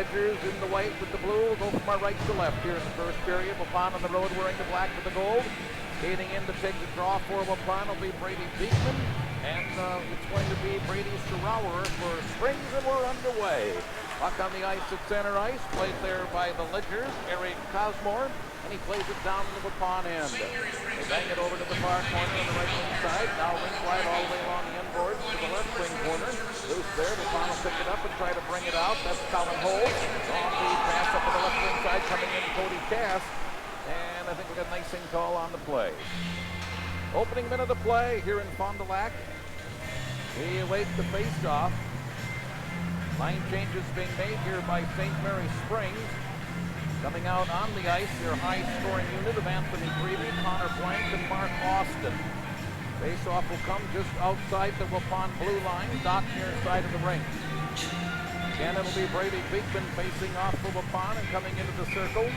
Ledgers in the white with the blue. We'll go from our right to left here in the first period. Waupun on the road wearing the black with the gold. Skating in to take the draw for Waupun will be Brady Beekman. And it's going to be Brady Serauer for Springs, and we're underway. Puck on the ice at center ice, played there by the Ledgers, Eric Cosmore, and he plays it down to the Waupun end. They bang it over to the far corner on the right wing side. Now rink wide all the way along the end boards to the left wing corner. Loose there, Waupun will pick it up and try to bring it out. That's Colin Holt. On the pass up on the left wing side, coming in Cody Cass. And I think we got an icing call on the play. Opening minute of play here in Fond du Lac. We await the face-off. Line changes being made here by St. Mary Springs. Coming out on the ice, their high-scoring unit of Anthony Greavy, Connor Blank, and Mark Austin. Face-off will come just outside the Waupun blue line, dot near side of the rink. Again, it'll be Brady Beekman facing off for Waupun, and coming into the circle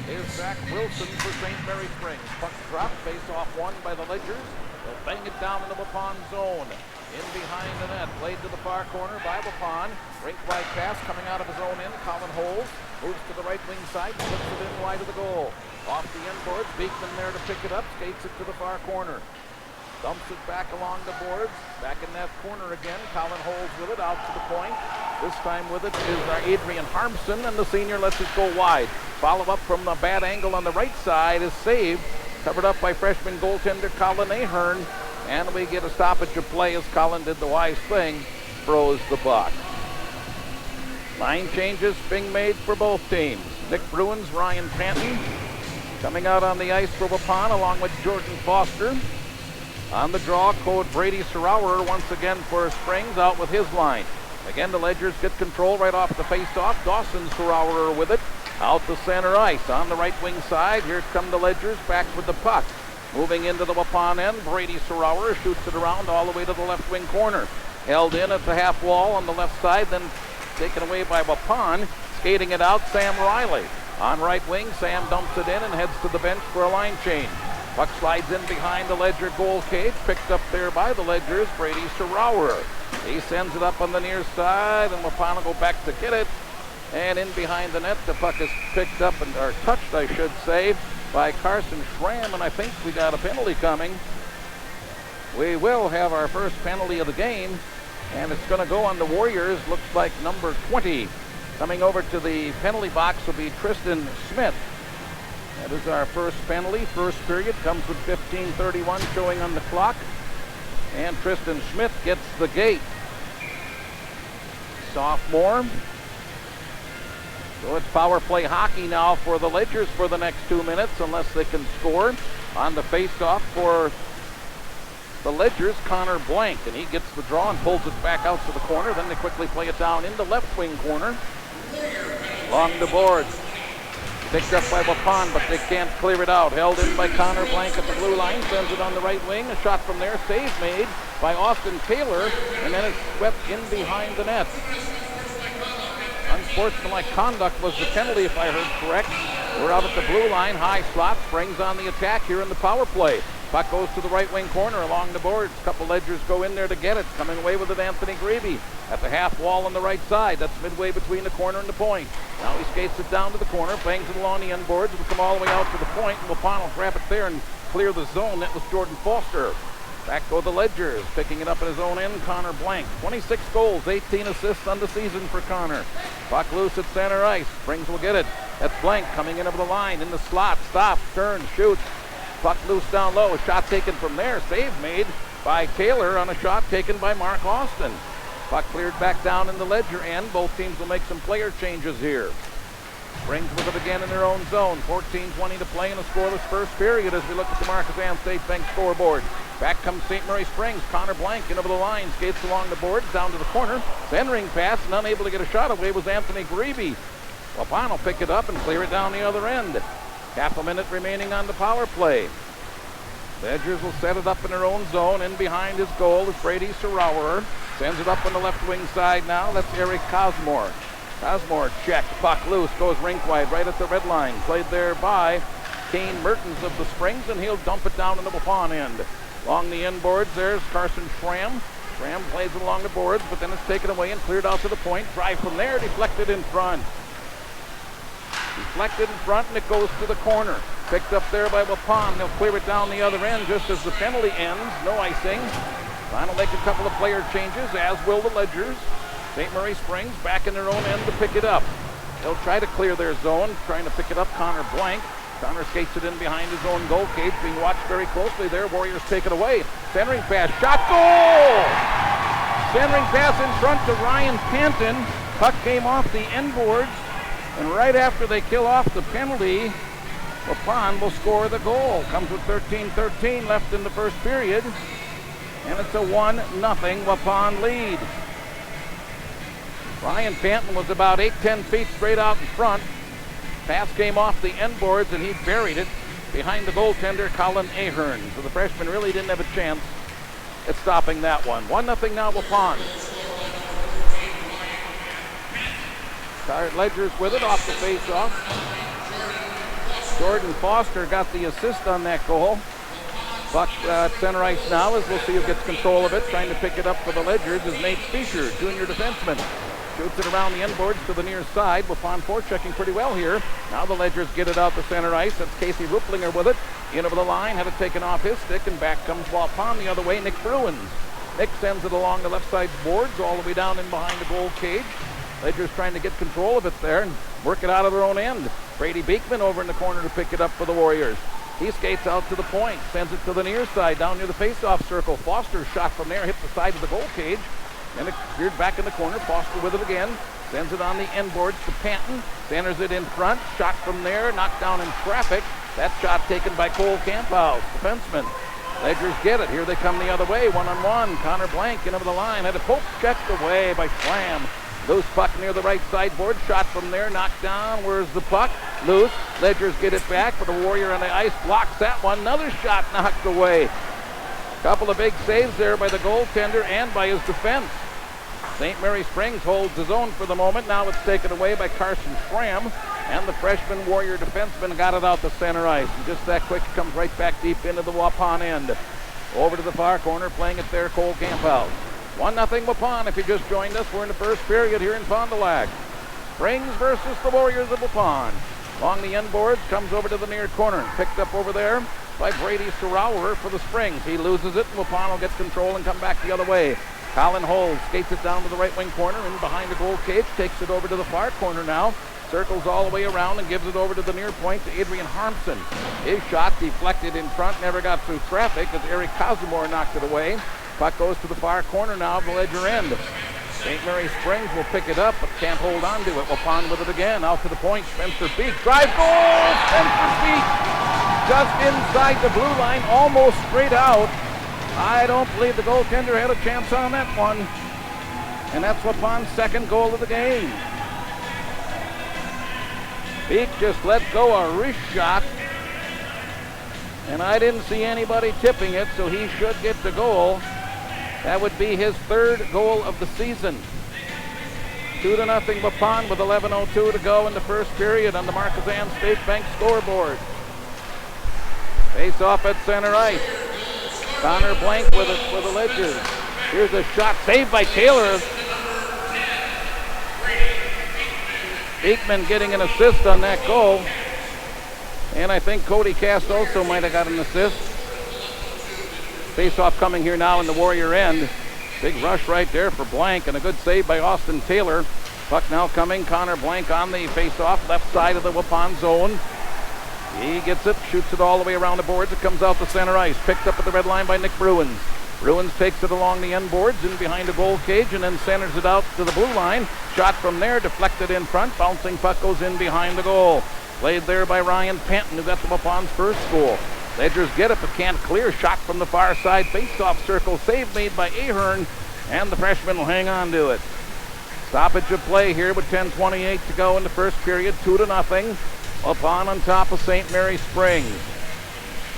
is Zach Wilson for St. Mary Springs. Puck drop, face-off won by the Ledgers. They'll bang it down in the Waupun zone. In behind the net, played to the far corner by Waupun. Rink wide pass coming out of his own end. Colin Holt moves to the right wing side, slips it in wide of the goal. Off the inboards, Beekman there to pick it up, skates it to the far corner. Dumps it back along the boards. Back in that corner again. Colin Holt with it out to the point. This time with it is Adrian Harmson, and the senior lets it go wide. Follow up from the bad angle on the right side is saved. Covered up by freshman goaltender Colin Ahern. And we get a stoppage of play as Colin did the wise thing, froze the puck. Line changes being made for both teams. Nick Bruins, Ryan Panton coming out on the ice for Waupun along with Jordan Foster. On the draw, code Brady Serauer once again for Springs out with his line. Again, the Ledgers get control right off the face-off. Dawson Serauer with it. Out to center ice on the right wing side. Here come the Ledgers back with the puck. Moving into the Waupun end, Brady Serauer shoots it around all the way to the left wing corner. Held in at the half wall on the left side, then taken away by Waupun. Skating it out, Sam Riley. On right wing, Sam dumps it in and heads to the bench for a line change. Puck slides in behind the Ledger goal cage, picked up there by the Ledgers, Brady Serauer. He sends it up on the near side, and Waupun will go back to get it. And in behind the net, the puck is picked up, or touched, I should say, by Carson Schramm, and I think we got a penalty coming. We will have our first penalty of the game, and it's going to go on the Warriors. Looks like number 20. Coming over to the penalty box will be Tristan Smith. That is our first penalty. First period comes with 15:31 showing on the clock, and Tristan Smith gets the gate. Sophomore. So it's power play hockey now for the Ledgers for the next 2 minutes, unless they can score. On the face-off for the Ledgers, Connor Blank, and he gets the draw and pulls it back out to the corner. Then they quickly play it down in the left wing corner. Along the boards. Picked up by Waupun, but they can't clear it out. Held in by Connor Blank at the blue line. Sends it on the right wing. A shot from there. Save made by Austin Taylor, and then it's swept in behind the net. Unsportsmanlike conduct was the penalty, if I heard correct. We're out at the blue line. High slot. Springs on the attack here in the power play. Puck goes to the right wing corner along the boards. A couple Ledgers go in there to get it. Coming away with it, Anthony Greavy at the half wall on the right side. That's midway between the corner and the point. Now he skates it down to the corner, bangs it along the end boards. It'll come all the way out to the point, and Waupun will grab it there and clear the zone. That was Jordan Foster. Back go the Ledgers, picking it up at his own end, Connor Blank. 26 goals, 18 assists on the season for Connor. Puck loose at center ice. Springs will get it. That's Blank coming in over the line, in the slot, stops, turns, shoots. Puck loose down low, a shot taken from there. Save made by Taylor on a shot taken by Mark Austin. Puck cleared back down in the Ledger end. Both teams will make some player changes here. Springs with it again in their own zone. 14:20 to play in a scoreless first period as we look at the Marcus Ann State Bank scoreboard. Back comes St. Mary Springs. Connor Blank in over the line, skates along the boards, down to the corner. Centering pass, and unable to get a shot away was Anthony Greavy. Waupun will pick it up and clear it down the other end. Half a minute remaining on the power play. Ledgers will set it up in their own zone. In behind his goal is Brady Serauer. Sends it up on the left wing side now. That's Eric Cosmore. Cosmore checked. Puck loose. Goes rink wide right at the red line. Played there by Kane Mertens of the Springs, and he'll dump it down in the Waupun end. Along the end boards, there's Carson Schramm. Schramm plays it along the boards, but then it's taken away and cleared out to the point. Drive from there, deflected in front. Deflected in front, and it goes to the corner. Picked up there by Waupun. They'll clear it down the other end just as the penalty ends. No icing. Final make a couple of player changes, as will the Ledgers. St. Mary Springs back in their own end to pick it up. They'll try to clear their zone, trying to pick it up. Connor Blank. Connor skates it in behind his own goal cage, being watched very closely there. Warriors take it away. Centering pass, shot, goal! Centering pass in front to Ryan Panton. Puck came off the end boards, and right after they kill off the penalty, Waupun will score the goal. Comes with 13-13 left in the first period, and it's a 1-0 Waupun lead. Ryan Panton was about 8-10 feet straight out in front. Pass came off the end boards, and he buried it behind the goaltender, Colin Ahern. So the freshman really didn't have a chance at stopping that one. 1-0 now Waupun. Ledgers with it off the face-off. Jordan Foster got the assist on that goal. Buck at center ice now, as we'll see who gets control of it. Trying to pick it up for the Ledgers is Nate Fisher, junior defenseman. Shoots it around the end boards to the near side. Waupun forechecking pretty well here. Now the Ledgers get it out to center ice. That's Casey Rupplinger with it. In over the line, had it taken off his stick, and back comes Waupun the other way, Nick Bruins. Nick sends it along the left side boards, all the way down in behind the goal cage. Ledgers trying to get control of it there and work it out of their own end. Brady Beekman over in the corner to pick it up for the Warriors. He skates out to the point, sends it to the near side, down near the face-off circle. Foster's shot from there, hit the side of the goal cage. Then it veered back in the corner. Foster with it again. Sends it on the end boards to Panton. Centers it in front. Shot from there, knocked down in traffic. That shot taken by Cole Camphouse, defenseman. Ledgers get it. Here they come the other way, one-on-one. Connor Blank in over the line. Had a poke checked away by Schlam. Loose puck near the right sideboard. Shot from there, knocked down. Where's the puck? Loose. Ledgers get it back, but the Warrior on the ice blocks that one. Another shot knocked away. Couple of big saves there by the goaltender and by his defense. St. Mary Springs holds his own for the moment. Now it's taken away by Carson Schram, and the freshman Warrior defenseman got it out to center ice. And just that quick, it comes right back deep into the Waupun end. Over to the far corner, playing it there, Cole Camphouse. 1-0 Waupun. If you just joined us, we're in the first period here in Fond du Lac. Springs versus the Warriors of Waupun. Along the end boards, comes over to the near corner. Picked up over there by Brady Sauer for the Springs. He loses it, and Waupun will get control and come back the other way. Colin Holmes skates it down to the right wing corner, in behind the goal cage, takes it over to the far corner now. Circles all the way around and gives it over to the near point to Adrian Harmson. His shot deflected in front, never got through traffic as Eric Cosmore knocked it away. Puck goes to the far corner now of the Ledger end. St. Mary Springs will pick it up, but can't hold on to it. Waupun with it again, out to the point. Spencer Beek, drive goal! Spencer Beek just inside the blue line, almost straight out. I don't believe the goaltender had a chance on that one. And that's Waupun's second goal of the game. Beek just let go a wrist shot, and I didn't see anybody tipping it, so he should get the goal. That would be his third goal of the season. 2-0 Waupun with 11:02 to go in the first period on the Marquezan State Bank scoreboard. Face off at center ice. Connor Blank with it for the Ledgers. Here's a shot saved by Taylor. Beekman getting an assist on that goal. And I think Cody Cast also might have got an assist. Face-off coming here now in the Warrior end. Big rush right there for Blank, and a good save by Austin Taylor. Puck now coming. Connor Blank on the face-off, left side of the Waupun zone. He gets it, shoots it all the way around the boards. It comes out to center ice. Picked up at the red line by Nick Bruins. Bruins takes it along the end boards, in behind the goal cage, and then centers it out to the blue line. Shot from there, deflected in front. Bouncing puck goes in behind the goal. Played there by Ryan Panton, who got the Waupun's first goal. Ledgers get it, but can't clear. Shot from the far side, face-off circle. Save made by Ahern, and the freshman will hang on to it. Stoppage of play here with 10:28 to go in the first period. 2-0. Waupun on top of St. Mary Springs.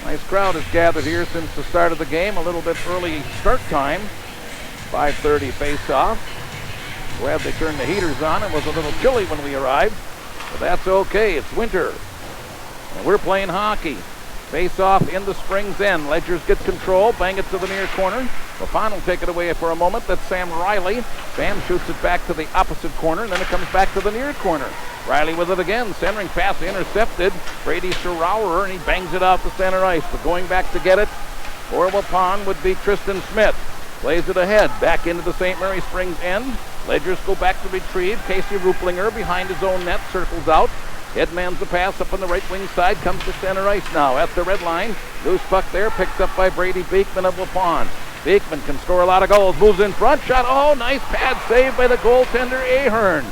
Nice crowd has gathered here since the start of the game. A little bit early start time. 5:30 face-off. Glad they turned the heaters on. It was a little chilly when we arrived, but that's okay. It's winter, and we're playing hockey. Face off in the Springs end. Ledgers get control, bang it to the near corner. Waupun will take it away for a moment. That's Sam Riley. Sam shoots it back to the opposite corner, and then it comes back to the near corner. Riley with it again. Centering pass intercepted. Brady Schauer, and he bangs it out to center ice. But going back to get it for Waupun would be Tristan Smith. Plays it ahead, back into the St. Mary Springs end. Ledgers go back to retrieve. Casey Ruplinger behind his own net, circles out. Headmans the pass up on the right wing side, comes to center ice now at the red line. Loose puck there, picked up by Brady Beekman of Waupun. Beekman can score a lot of goals, moves in front, shot, oh, nice pad save by the goaltender Ahern.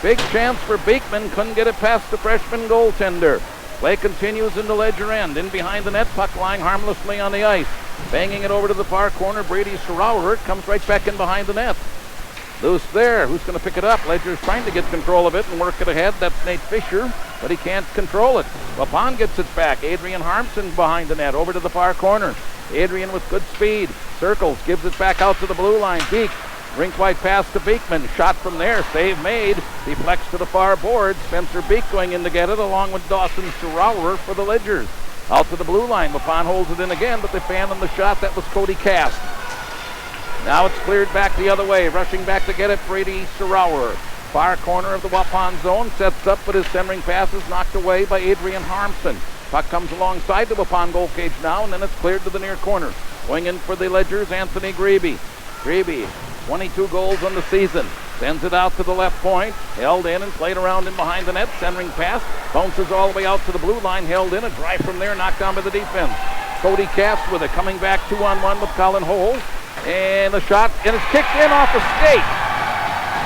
Big chance for Beekman, couldn't get it past the freshman goaltender. Play continues in the Ledger end, in behind the net, puck lying harmlessly on the ice. Banging it over to the far corner, Brady Schauer comes right back in behind the net. Loose there, who's going to pick it up? Ledger's trying to get control of it and work it ahead. That's Nate Fisher, but he can't control it. Waupun gets it back. Adrian Harmson behind the net, over to the far corner. Adrian with good speed, circles, gives it back out to the blue line. Beek, rink-wide pass to Beekman. Shot from there, save made. Deflects to the far board. Spencer Beek going in to get it, along with Dawson Schauer for the Ledgers. Out to the blue line. Waupun holds it in again, but they fan on the shot. That was Cody Cast. Now it's cleared back the other way. Rushing back to get it, Brady Schauer. Far corner of the Waupun zone. Sets up, but his centering pass is knocked away by Adrian Harmson. Puck comes alongside the Waupun goal cage now, and then it's cleared to the near corner. Going in for the Ledgers, Anthony Grebe. Grebe, 22 goals on the season. Sends it out to the left point. Held in and played around in behind the net. Centering pass. Bounces all the way out to the blue line. Held in. A drive from there. Knocked down by the defense. Cody Cast with it. Coming back 2-on-1 with Colin Holes. And the shot. And it's kicked in off the skate.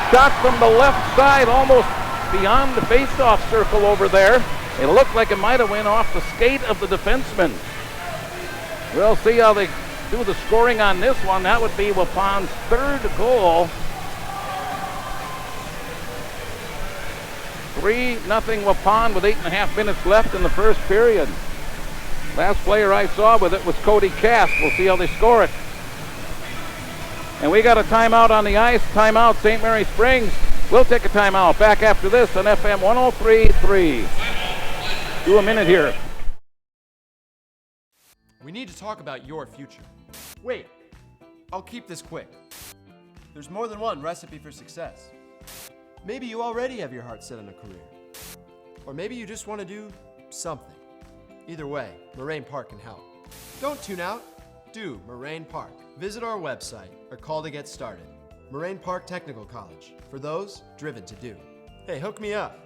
Shot from the left side. Almost beyond the face-off circle over there. It looked like it might have went off the skate of the defenseman. We'll see how they do the scoring on this one. That would be Waupun's third goal. 3-0 Waupun with 8.5 minutes left in the first period. Last player I saw with it was Cody Cast. We'll see how they score it. And we got a timeout on the ice. Timeout, St. Mary Springs. We'll take a timeout. Back after this on FM 103.3. Do a minute here. We need to talk about your future. Wait, I'll keep this quick. There's more than one recipe for success. Maybe you already have your heart set on a career. Or maybe you just want to do something. Either way, Moraine Park can help. Don't tune out. Do Moraine Park. Visit our website or call to get started. Moraine Park Technical College, for those driven to do. Hey, hook me up.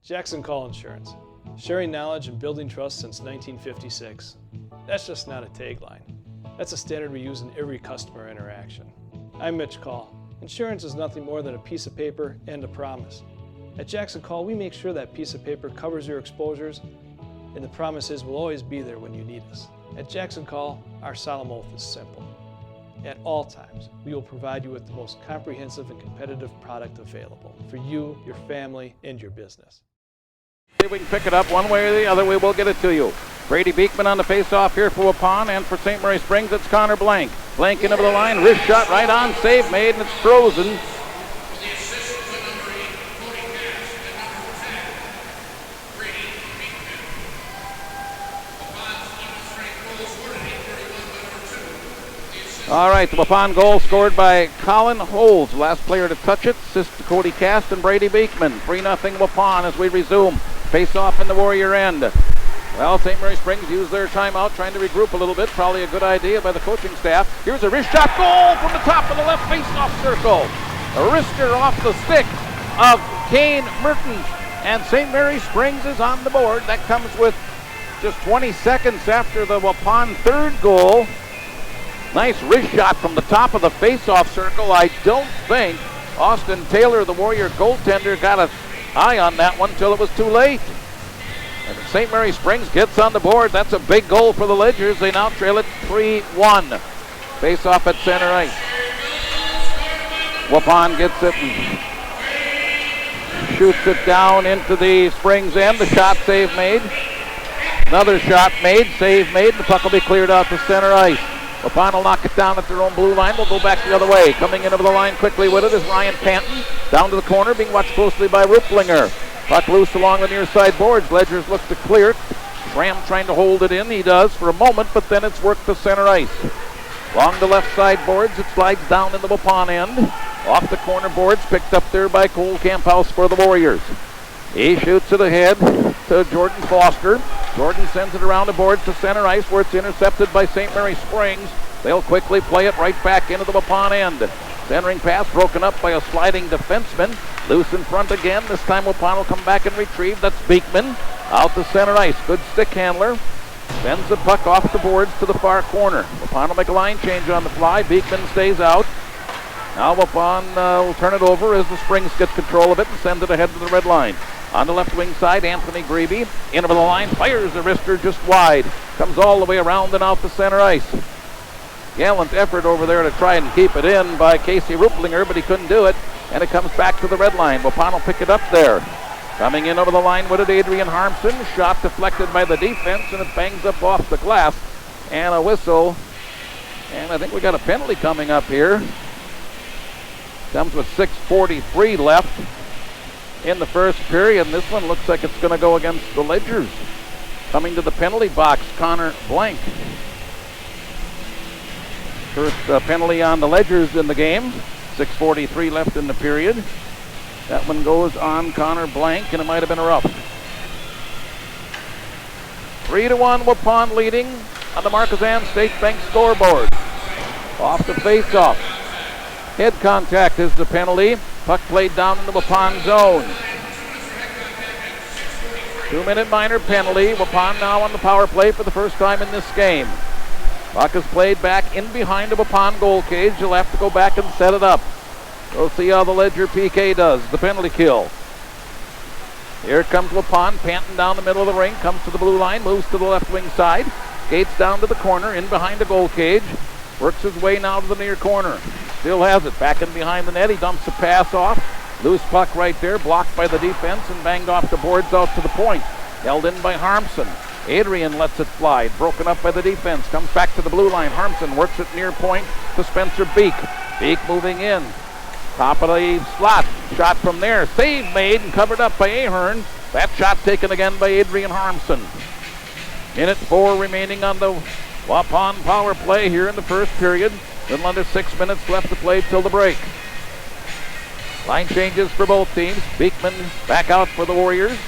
Jackson Call Insurance, sharing knowledge and building trust since 1956. That's just not a tagline. That's a standard we use in every customer interaction. I'm Mitch Call. Insurance is nothing more than a piece of paper and a promise. At Jackson Call, we make sure that piece of paper covers your exposures, and the promise is we'll always be there when you need us. At Jackson Call, our solemn oath is simple. At all times, we will provide you with the most comprehensive and competitive product available for you, your family, and your business. See if we can pick it up one way or the other. We will get it to you. Brady Beekman on the face-off here for Waupun, and for St. Mary Springs, it's Connor Blank. Blank into the line, wrist shot right on, save made, and it's frozen. All right, the Waupun goal scored by Colin Holes, last player to touch it. Assist to Cody Cast and Brady Beekman. 3-0 Waupun as we resume. Face off in the Warrior end. Well, St. Mary Springs used their timeout, trying to regroup a little bit. Probably a good idea by the coaching staff. Here's a wrist shot goal from the top of the left face-off circle. A wrister off the stick of Kane Mertens. And St. Mary Springs is on the board. That comes with just 20 seconds after the Waupun third goal. Nice wrist shot from the top of the face-off circle. I don't think Austin Taylor, the Warrior goaltender, got an eye on that one until it was too late. And St. Mary Springs gets on the board. That's a big goal for the Ledgers. They now trail it 3-1. Face-off at center ice. Waupun gets it and shoots it down into the Springs end. The shot save made. Another shot made, save made. The puck will be cleared out to center ice. Waupun will knock it down at their own blue line. They'll go back the other way. Coming in over the line quickly with it is Ryan Panton. Down to the corner, being watched closely by Ruplinger. Puck loose along the near side boards. Ledgers looks to clear it. Schramm trying to hold it in. He does for a moment, but then it's worked to center ice. Along the left side boards, it slides down in the Waupun end. Off the corner boards, picked up there by Cole Camphouse for the Warriors. He shoots it ahead to Jordan Foster. Jordan sends it around the boards to center ice where it's intercepted by St. Mary Springs. They'll quickly play it right back into the Waupun end. Centering pass broken up by a sliding defenseman. Loose in front again. This time Waupun will come back and retrieve. That's Beekman. Out to center ice. Good stick handler. Sends the puck off the boards to the far corner. Waupun will make a line change on the fly. Beekman stays out. Now Waupun will turn it over as the Springs get control of it and send it ahead to the red line. On the left wing side, Anthony Grebe, in over the line, fires the wrister just wide. Comes all the way around and out to center ice. Gallant effort over there to try and keep it in by Casey Ruplinger, but he couldn't do it. And it comes back to the red line. Waupun will pick it up there. Coming in over the line with it, Adrian Harmson. Shot deflected by the defense, and it bangs up off the glass. And a whistle. And I think we got a penalty coming up here. Comes with 6:43 left in the first period. And this one looks like it's going to go against the Ledgers. Coming to the penalty box, Connor Blank. First penalty on the Ledgers in the game. 6:43 left in the period. That one goes on Connor Blank, and it might have been a rough. 3-1 Waupun leading on the Marquezan State Bank scoreboard. Off the face-off. Head contact is the penalty. Puck played down in the Waupun zone. 2-minute minor penalty. Waupun now on the power play for the first time in this game. Puck is played back in behind the Waupun goal cage. You'll have to go back and set it up. We'll see how the Ledger PK does. The penalty kill. Here comes Waupun, Panton down the middle of the ring, comes to the blue line, moves to the left wing side, skates down to the corner, in behind the goal cage, works his way now to the near corner. Still has it, back in behind the net, he dumps a pass off. Loose puck right there, blocked by the defense and banged off the boards out to the point. Held in by Harmson. Adrian lets it fly, broken up by the defense, comes back to the blue line. Harmson works it near point to Spencer Beek. Beek moving in. Top of the slot, shot from there, save made and covered up by Ahern. That shot taken again by Adrian Harmson. Minute 4 remaining on the Waupun power play here in the first period. Little under 6 minutes left to play till the break. Line changes for both teams. Beekman back out for the Warriors.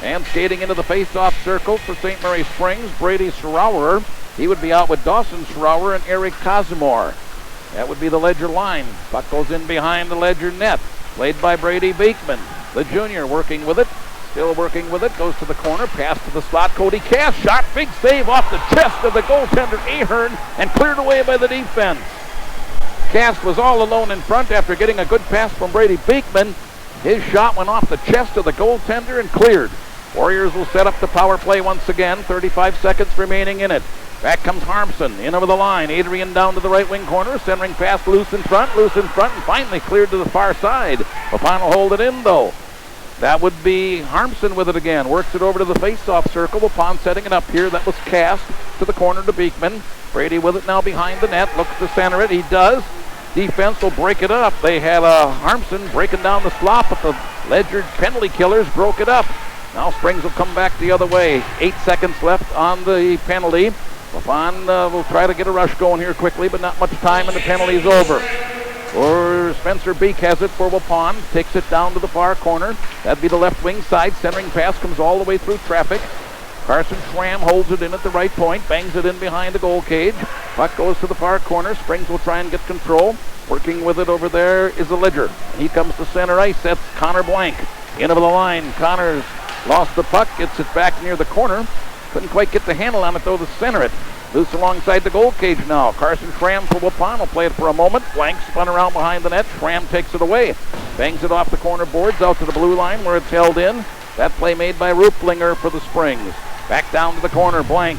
And skating into the face-off circle for St. Mary Springs, Brady Schrower. He would be out with Dawson Schrower and Eric Casimir. That would be the Ledger line. Puck goes in behind the Ledger net. Played by Brady Beekman. The junior working with it. Still working with it. Goes to the corner. Pass to the slot. Cody Cass. Shot. Big save off the chest of the goaltender Ahern and cleared away by the defense. Cass was all alone in front after getting a good pass from Brady Beekman. His shot went off the chest of the goaltender and cleared. Warriors will set up the power play once again. 35 seconds remaining in it. Back comes Harmson, in over the line. Adrian down to the right wing corner, centering pass loose in front, and finally cleared to the far side. Waupun will hold it in, though. That would be Harmson with it again. Works it over to the face-off circle. Waupun setting it up here. That was cast to the corner to Beekman. Brady with it now behind the net. Looks to center it. He does. Defense will break it up. They had Harmson breaking down the slot, but the Ledger penalty killers broke it up. Now Springs will come back the other way. 8 seconds left on the penalty. Waupun will try to get a rush going here quickly, but not much time, and the penalty's over. Or Spencer Beek has it for Waupun. Takes it down to the far corner. That'd be the left wing side. Centering pass comes all the way through traffic. Carson Schramm holds it in at the right point. Bangs it in behind the goal cage. Puck goes to the far corner. Springs will try and get control. Working with it over there is the Ledger. He comes to center ice. That's Connor Blank. In over the line. Connor's lost the puck. Gets it back near the corner. Couldn't quite get the handle on it, though, to center it. Loose alongside the goal cage now. Carson Schramm for Waupun will play it for a moment. Blank spun around behind the net. Schramm takes it away. Bangs it off the corner boards out to the blue line where it's held in. That play made by Ruplinger for the Springs. Back down to the corner. Blank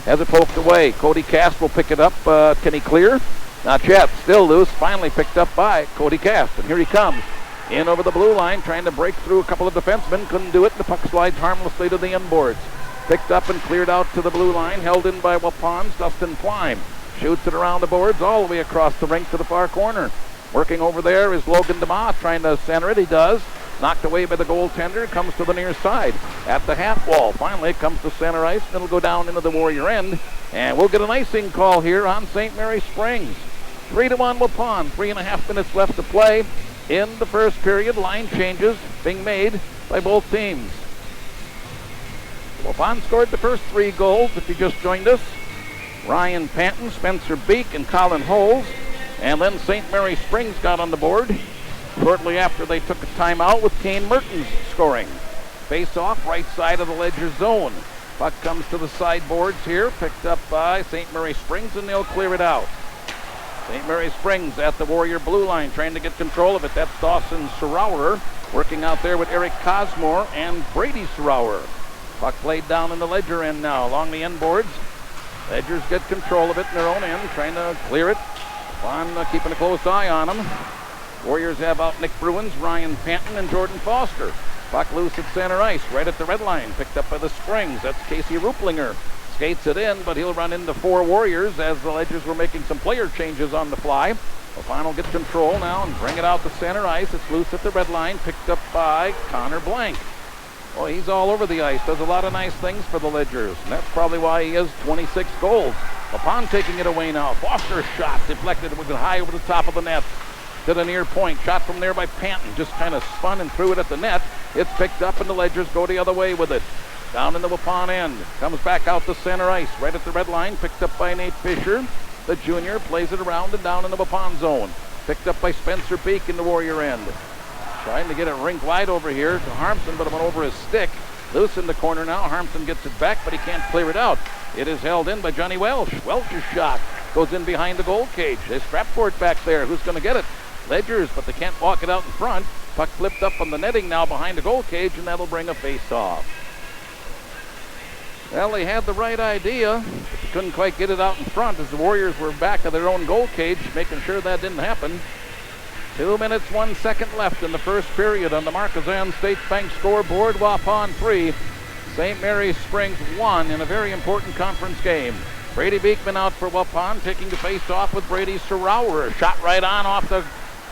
has it poked away. Cody Cast will pick it up. Can he clear? Not yet. Still loose. Finally picked up by Cody Cast. And here he comes. In over the blue line, trying to break through a couple of defensemen. Couldn't do it. The puck slides harmlessly to the inboards. Picked up and cleared out to the blue line. Held in by Waupun's Dustin Klein. Shoots it around the boards all the way across the rink to the far corner. Working over there is Logan DeMott trying to center it. He does. Knocked away by the goaltender. Comes to the near side at the half wall. Finally, it comes to center ice. And it'll go down into the Warrior end. And we'll get an icing call here on St. Mary Springs. 3-1 Waupun. 3.5 minutes left to play in the first period. Line changes being made by both teams. Waupun scored the first 3 goals, if you just joined us. Ryan Panton, Spencer Beek, and Colin Holes. And then St. Mary Springs got on the board shortly after they took a timeout with Kane Mertens scoring. Face off right side of the Ledger zone. Puck comes to the sideboards here, picked up by St. Mary Springs, and they'll clear it out. St. Mary Springs at the Warrior blue line trying to get control of it. That's Dawson Serauer working out there with Eric Cosmore and Brady Serauer. Puck played down in the Ledger end now along the end boards. Ledgers get control of it in their own end, trying to clear it. Waupun keeping a close eye on them. Warriors have out Nick Bruins, Ryan Panton, and Jordan Foster. Puck loose at center ice, right at the red line, picked up by the Springs. That's Casey Ruplinger. Skates it in, but he'll run into 4 Warriors as the Ledgers were making some player changes on the fly. Waupun will get control now and bring it out to center ice. It's loose at the red line, picked up by Connor Blank. Oh, he's all over the ice, does a lot of nice things for the Ledgers, and that's probably why he has 26 goals. Waupun taking it away now. Foster's shot deflected with it high over the top of the net to the near point. Shot from there by Panton, just kind of spun and threw it at the net. It's picked up and the Ledgers go the other way with it. Down in the Waupun end. Comes back out to center ice, right at the red line. Picked up by Nate Fisher. The junior plays it around and down in the Waupun zone. Picked up by Spencer Beek in the Warrior end. Trying to get it rink wide over here to Harmson, but it went over his stick. Loose in the corner now. Harmson gets it back, but he can't clear it out. It is held in by Johnny Welsh. Welsh's shot goes in behind the goal cage. There's Stratford back there. Who's going to get it? Ledgers, but they can't walk it out in front. Puck flipped up on the netting now behind the goal cage, and that'll bring a face-off. Well, they had the right idea, but they couldn't quite get it out in front as the Warriors were back of their own goal cage, making sure that didn't happen. 2 minutes, 1 second left in the first period on the Marquezan State Bank scoreboard. Waupun 3, St. Mary's Springs 1 in a very important conference game. Brady Beekman out for Waupun, taking the face-off with Brady Serauer. Shot right on off the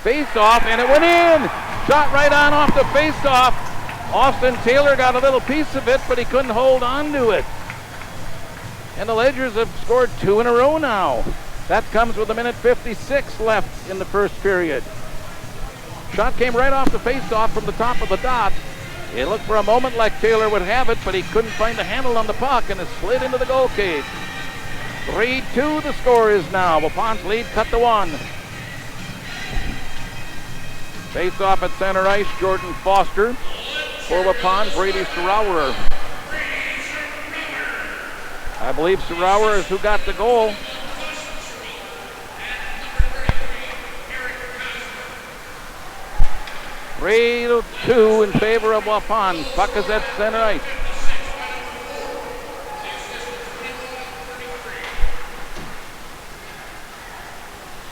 face-off, and it went in! Shot right on off the face-off. Austin Taylor got a little piece of it, but he couldn't hold on to it. And the Ledgers have scored 2 in a row now. That comes with 1:56 left in the first period. Shot came right off the face-off from the top of the dot. It looked for a moment like Taylor would have it, but he couldn't find the handle on the puck, and it slid into the goal cage. 3-2 the score is now. Waupun's lead cut to 1. Face-off at center ice, Jordan Foster. For Waupun, Brady Serauer. I believe Serauer is who got the goal. Three to 2 in favor of Waupun. Puck is at center ice.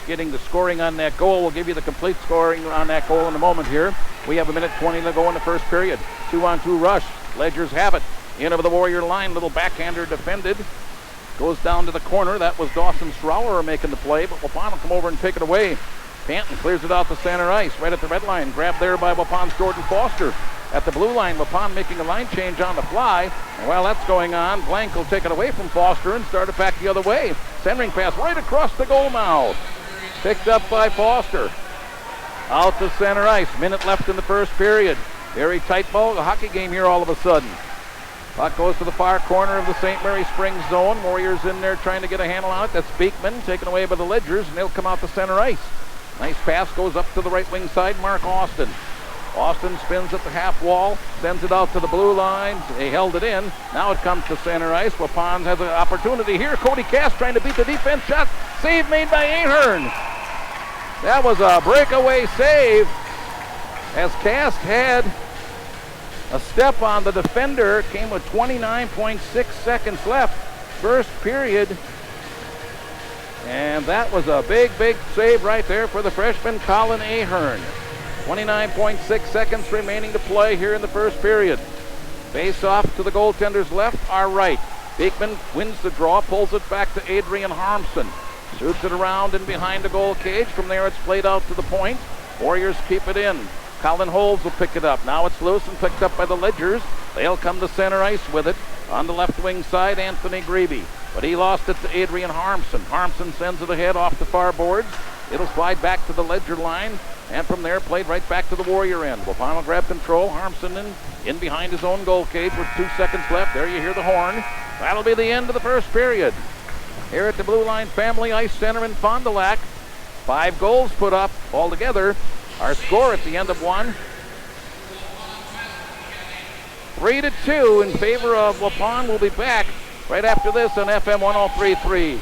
Getting the scoring on that goal. We'll give you the complete scoring on that goal in a moment here. We have 1:20 to go in the first period. 2-on-2 rush. Ledgers have it. In over the Warrior line. Little backhander defended. Goes down to the corner. That was Dawson Serauer making the play, but Waupun will come over and take it away. Panton clears it out to center ice, right at the red line. Grabbed there by Waupun's Jordan Foster. At the blue line, Waupun making a line change on the fly. And while that's going on, Blank will take it away from Foster and start it back the other way. Centering pass right across the goal mouth. Picked up by Foster. Out to center ice. Minute left in the first period. Very tight ball. A hockey game here all of a sudden. Puck goes to the far corner of the St. Mary Springs zone. Warriors in there trying to get a handle on it. That's Beekman taken away by the Ledgers, and they'll come out to center ice. Nice pass goes up to the right wing side. Mark Austin. Austin spins at the half wall, sends it out to the blue line. They held it in. Now it comes to center ice. Waupun has an opportunity here. Cody Cass trying to beat the defense. Shot. Save made by Ahern. That was a breakaway save as Cass had a step on the defender. Came with 29.6 seconds left. First period. And that was a big save right there for the freshman Colin Ahern. 29.6 seconds remaining to play here in the first period. Face off to the goaltender's left, our right. Beekman wins the draw, pulls it back to Adrian Harmson. Shoots it around and behind the goal cage. From there, it's played out to the point. Warriors keep it in. Colin Holmes will pick it up. Now it's loose and picked up by the Ledgers. They'll come to center ice with it. On the left wing side, Anthony Grebe. But he lost it to Adrian Harmson. Harmson sends it ahead off the far boards. It'll slide back to the Ledger line. And from there, played right back to the Warrior end. Waupun will grab control. Harmson in behind his own goal cage with 2 seconds left. There you hear the horn. That'll be the end of the first period. Here at the Blue Line Family Ice Center in Fond du Lac. 5 goals put up altogether. Our score at the end of one, 3-2 in favor of Waupun. We'll be back right after this on FM 103.3.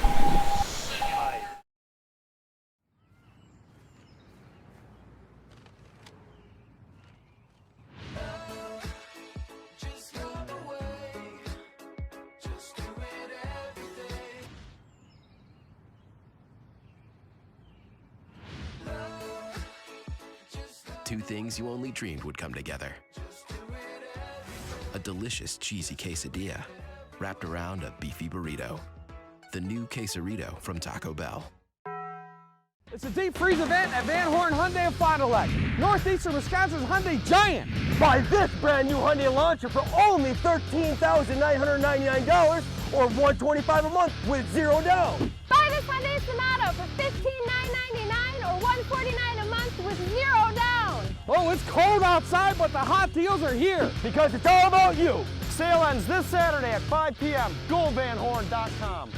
Two things you only dreamed would come together. A delicious cheesy quesadilla wrapped around a beefy burrito. The new Quesarito from Taco Bell. It's a deep freeze event at Van Horn Hyundai of Fond du Lac, Northeastern Wisconsin's Hyundai Giant. Buy this brand new Hyundai Launcher for only $13,999 or $125 a month with 0 down. Buy this Hyundai Sonata for $15,999 or $149 a month with 0 down. Oh, it's cold outside, but the hot deals are here. Because it's all about you. Sale ends this Saturday at 5 p.m. GoVanHorn.com.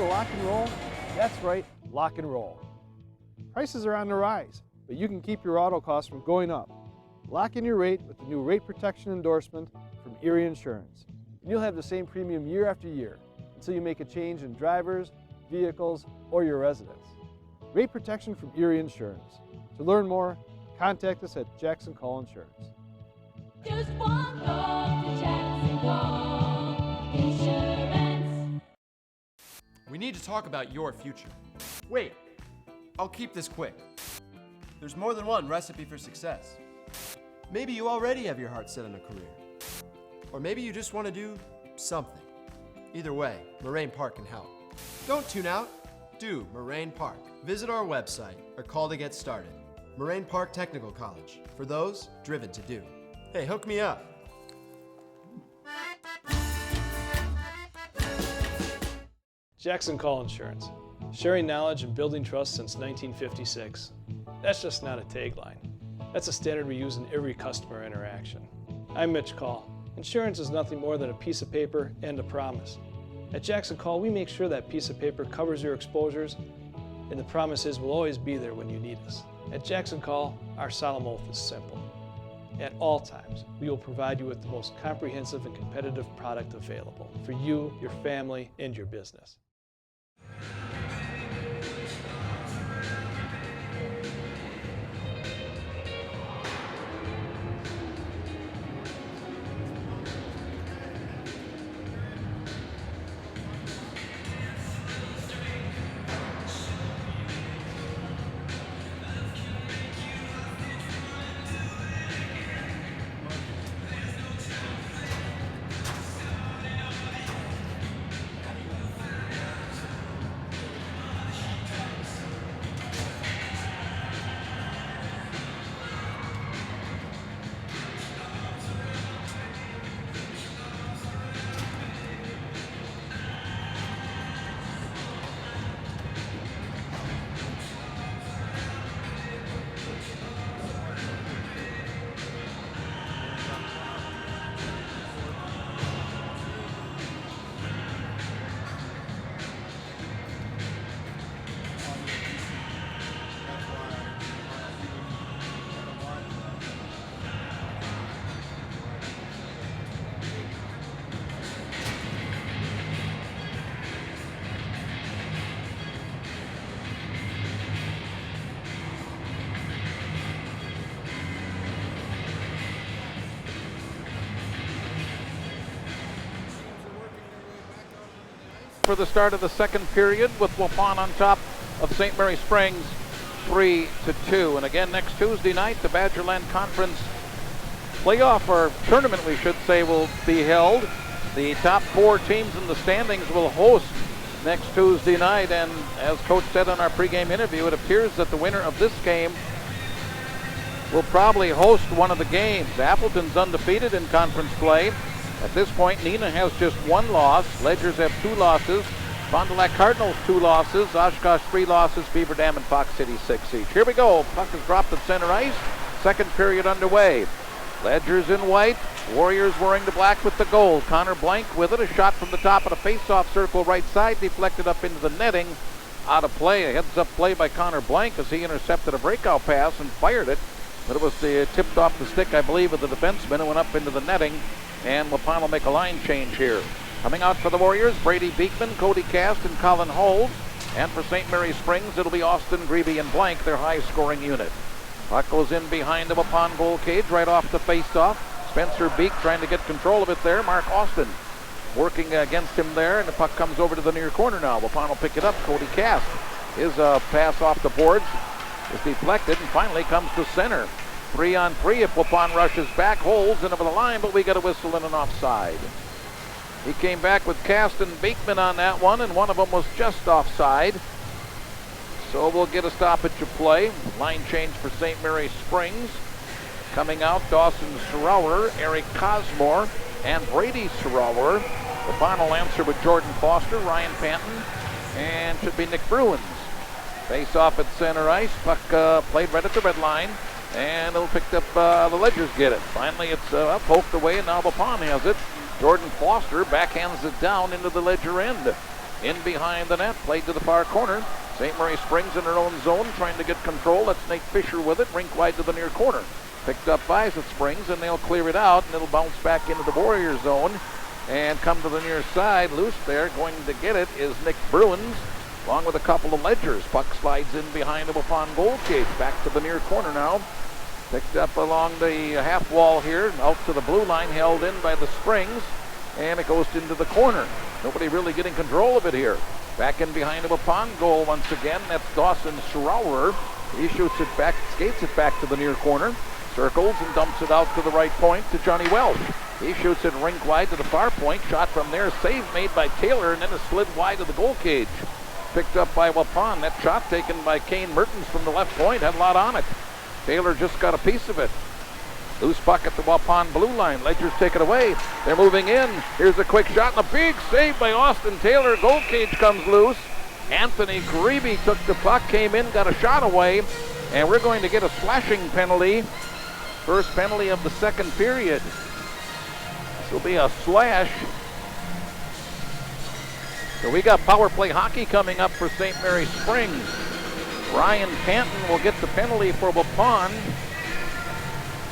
to lock and roll? That's right, lock and roll. Prices are on the rise, but you can keep your auto costs from going up. Lock in your rate with the new rate protection endorsement from Erie Insurance. And you'll have the same premium year after year until you make a change in drivers, vehicles, or your residence. Rate protection from Erie Insurance. To learn more, contact us at Jackson Call Insurance. Just one call to Jackson Call Insurance. We need to talk about your future. Wait, I'll keep this quick. There's more than one recipe for success. Maybe you already have your heart set on a career. Or maybe you just want to do something. Either way, Moraine Park can help. Don't tune out. Do Moraine Park. Visit our website or call to get started. Moraine Park Technical College, for those driven to do. Hey, hook me up. Jackson Call Insurance. Sharing knowledge and building trust since 1956. That's just not a tagline. That's a standard we use in every customer interaction. I'm Mitch Call. Insurance is nothing more than a piece of paper and a promise. At Jackson Call, we make sure that piece of paper covers your exposures, and the promise is we'll always be there when you need us. At Jackson Call, our solemn oath is simple. At all times, we will provide you with the most comprehensive and competitive product available for you, your family, and your business. For the start of the second period, with Waupun on top of St. Mary Springs 3-2. And again, next Tuesday night, the Badgerland Conference playoff, or tournament we should say, will be held. The top four teams in the standings will host next Tuesday night, and as Coach said on our pregame interview, it appears that the winner of this game will probably host one of the games. Appleton's undefeated in conference play. At this point, Neenah has just one loss. Ledgers have 2 losses. Fond du Lac Cardinals 2 losses. Oshkosh 3 losses. Beaver Dam and Fox City 6 each. Here we go. Puck is dropped at center ice. Second period underway. Ledgers in white. Warriors wearing the black with the gold. Connor Blank with it. A shot from the top of the face-off circle right side. Deflected up into the netting. Out of play. A heads-up play by Connor Blank as he intercepted a breakout pass and fired it. But it was tipped off the stick, I believe, of the defenseman and went up into the netting. And Waupun will make a line change here. Coming out for the Warriors, Brady Beekman, Cody Cast, and Colin Holt. And for St. Mary Springs, it'll be Austin Grebe and Blank, their high-scoring unit. Puck goes in behind the Waupun goal cage, right off the face-off. Spencer Beek trying to get control of it there. Mark Austin working against him there, and the puck comes over to the near corner now. Waupun will pick it up. Cody Cast. His pass off the boards is deflected and finally comes to center. 3-on-3 if Waupun rushes back, holds into the line, but we get a whistle and an offside. He came back with Cast and Beekman on that one, and one of them was just offside. So we'll get a stoppage of play. Line change for St. Mary Springs. Coming out, Dawson Sorower, Eric Cosmore, and Brady Sorower. The final answer with Jordan Foster, Ryan Panton, and should be Nick Bruins. Face off at center ice. Puck played right at the red line. And it'll pick up, the Ledgers get it. Finally, it's poked away, and now Waupun has it. Jordan Foster backhands it down into the Ledger end. in behind the net, played to the far corner. St. Mary Springs in their own zone, trying to get control. That's Nate Fisher with it, rink wide to the near corner. Picked up by the Springs, and they'll clear it out, and it'll bounce back into the Warrior zone and come to the near side. Loose there, going to get it is Nick Bruins, along with a couple of Ledgers. Puck slides in behind the Waupun goal cage. Back to the near corner now. Picked up along the half wall here, out to the blue line, held in by the Springs, and it goes into the corner. Nobody really getting control of it here. Back in behind the Waupun goal once again. That's Dawson Schrower. He shoots it back, skates it back to the near corner, circles and dumps it out to the right point to Johnny Welsh. He shoots it rink wide to the far point. Shot from there, save made by Taylor, and then it slid wide to the goal cage. Picked up by Waupun. That shot taken by Kane Mertens from the left point had a lot on it. Taylor just got a piece of it. Loose puck at the Waupun blue line. Ledgers take it away. They're moving in. Here's a quick shot and a big save by Austin Taylor. Goal cage comes loose. Anthony Grebe took the puck, came in, got a shot away, and we're going to get a slashing penalty. First penalty of the second period. This will be a slash. So we got power play hockey coming up for St. Mary Springs. Ryan Panton will get the penalty for Waupun.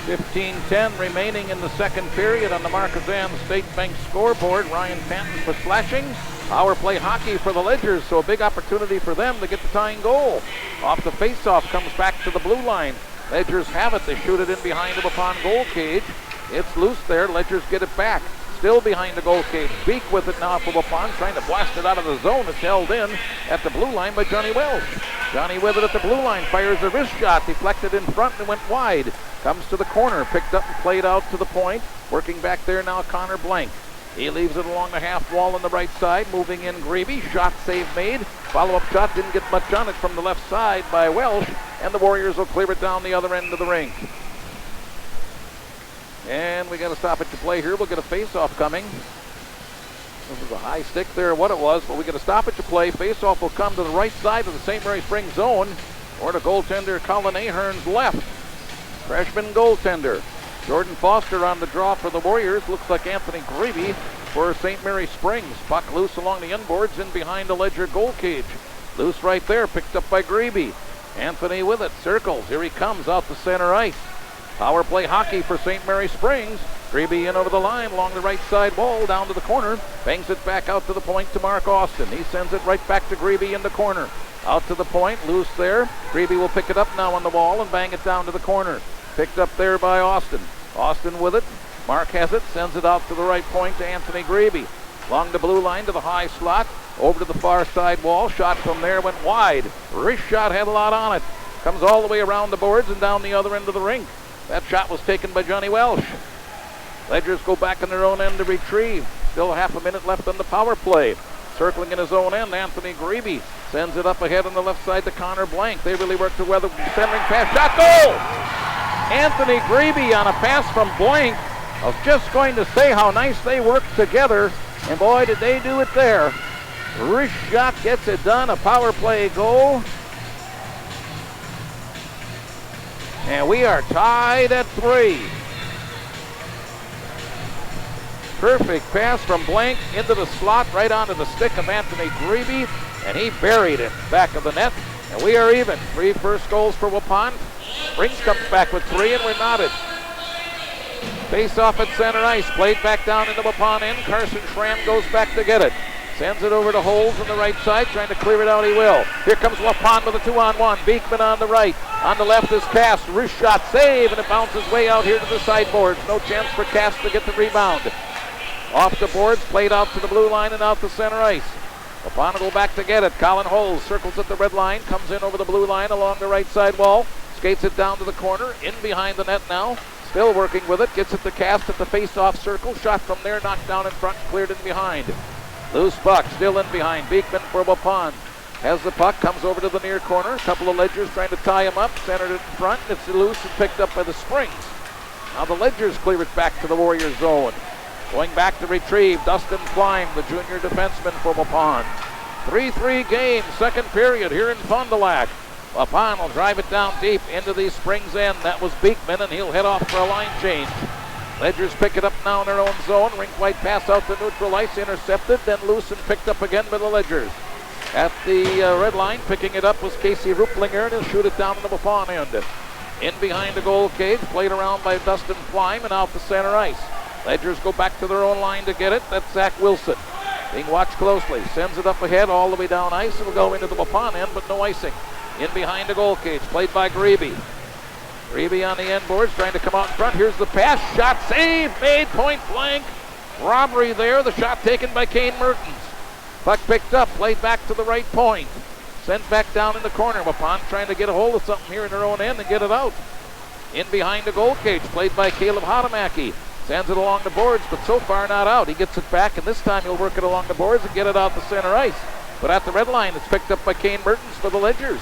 15:10 remaining in the second period on the Marquezan State Bank scoreboard. Ryan Panton for slashing. Power play hockey for the Ledgers, so a big opportunity for them to get the tying goal. Off the faceoff, comes back to the blue line. Ledgers have it. They shoot it in behind the Waupun goal cage. It's loose there. Ledgers get it back. Still behind the goal cage. Beak with it now for Waupun, trying to blast it out of the zone. It's held in at the blue line by Johnny Welsh. Johnny with it at the blue line, fires a wrist shot, deflected in front and went wide. Comes to the corner, picked up and played out to the point. Working back there now, Connor Blank. He leaves it along the half wall on the right side, moving in Grebe. Shot save made. Follow-up shot didn't get much on it from the left side by Welsh, and the Warriors will clear it down the other end of the rink. And we got a stoppage to play here. We'll get a face-off coming. This was a high stick there, what it was, but we get a stoppage to play. Face-off will come to the right side of the St. Mary Springs zone, or to goaltender Colin Ahern's left. Freshman goaltender. Jordan Foster on the draw for the Warriors. Looks like Anthony Grebe for St. Mary Springs. Puck loose along the inboards in behind the Ledger goal cage. Loose right there, picked up by Grebe. Anthony with it, circles. Here he comes out to center ice. Power play hockey for St. Mary Springs. Grebe in over the line along the right side wall, down to the corner. Bangs it back out to the point to Mark Austin. He sends it right back to Grebe in the corner. Out to the point, loose there. Grebe will pick it up now on the wall and bang it down to the corner. Picked up there by Austin. Austin with it. Mark has it, sends it out to the right point to Anthony Grebe. Along the blue line to the high slot. Over to the far side wall. Shot from there went wide. Wrist shot had a lot on it. Comes all the way around the boards and down the other end of the rink. That shot was taken by Johnny Welsh. Ledgers go back in their own end to retrieve. Still half a minute left on the power play. Circling in his own end, Anthony Grebe sends it up ahead on the left side to Connor Blank. They really work together. Centering pass, shot, goal! Anthony Grebe on a pass from Blank. I was just going to say how nice they work together, and boy, did they do it there. Wrist shot gets it done, a power play goal. And we are tied at 3. Perfect pass from Blank into the slot, right onto the stick of Anthony Grebe, and he buried it back of the net. And we are even. 3 first goals for Waupun. Springs comes back with 3, and we're knotted. Face off at center ice, played back down into Waupun end. Carson Schramm goes back to get it. Sends it over to Holes on the right side, trying to clear it out, he will. Here comes Waupun with a 2-on-1. Beekman on the right. On the left is Cass. Wrist shot, save, and it bounces way out here to the sideboards. No chance for Cass to get the rebound. Off the boards, played out to the blue line and out to center ice. Waupun will go back to get it. Colin Holes circles at the red line, comes in over the blue line along the right side wall. Skates it down to the corner, in behind the net now. Still working with it, gets it to Cass at the face-off circle. Shot from there, knocked down in front, cleared in behind. Loose puck, still in behind. Beekman for Waupun. Has the puck, comes over to the near corner. A couple of Ledgers trying to tie him up. Centered it in front. It's loose and picked up by the Springs. Now the Ledgers clear it back to the Warriors zone. Going back to retrieve, Dustin Klein, the junior defenseman for Waupun. 3-3 game, second period here in Fond du Lac. Waupun will drive it down deep into the Springs end. That was Beekman, and he'll head off for a line change. Ledgers pick it up now in their own zone. Rink-wide pass out to neutral ice, intercepted, then loose and picked up again by the Ledgers. At the red line, picking it up was Casey Ruplinger, and he'll shoot it down in the Waupun end. In behind the goal cage, played around by Dustin Fleim and out to center ice. Ledgers go back to their own line to get it. That's Zach Wilson. Being watched closely. Sends it up ahead all the way down ice. It'll go into the Waupun end, but no icing. In behind the goal cage, played by Grebe. Grebe on the end boards, trying to come out in front. Here's the pass. Shot save. Made point blank. Robbery there. The shot taken by Kane Mertens. Puck picked up. Played back to the right point. Sent back down in the corner. Waupun trying to get a hold of something here in their own end and get it out. In behind the goal cage, played by Caleb Hadamaki. Sends it along the boards, but so far not out. He gets it back, and this time he'll work it along the boards and get it out to center ice. But at the red line, it's picked up by Kane Mertens for the Ledgers.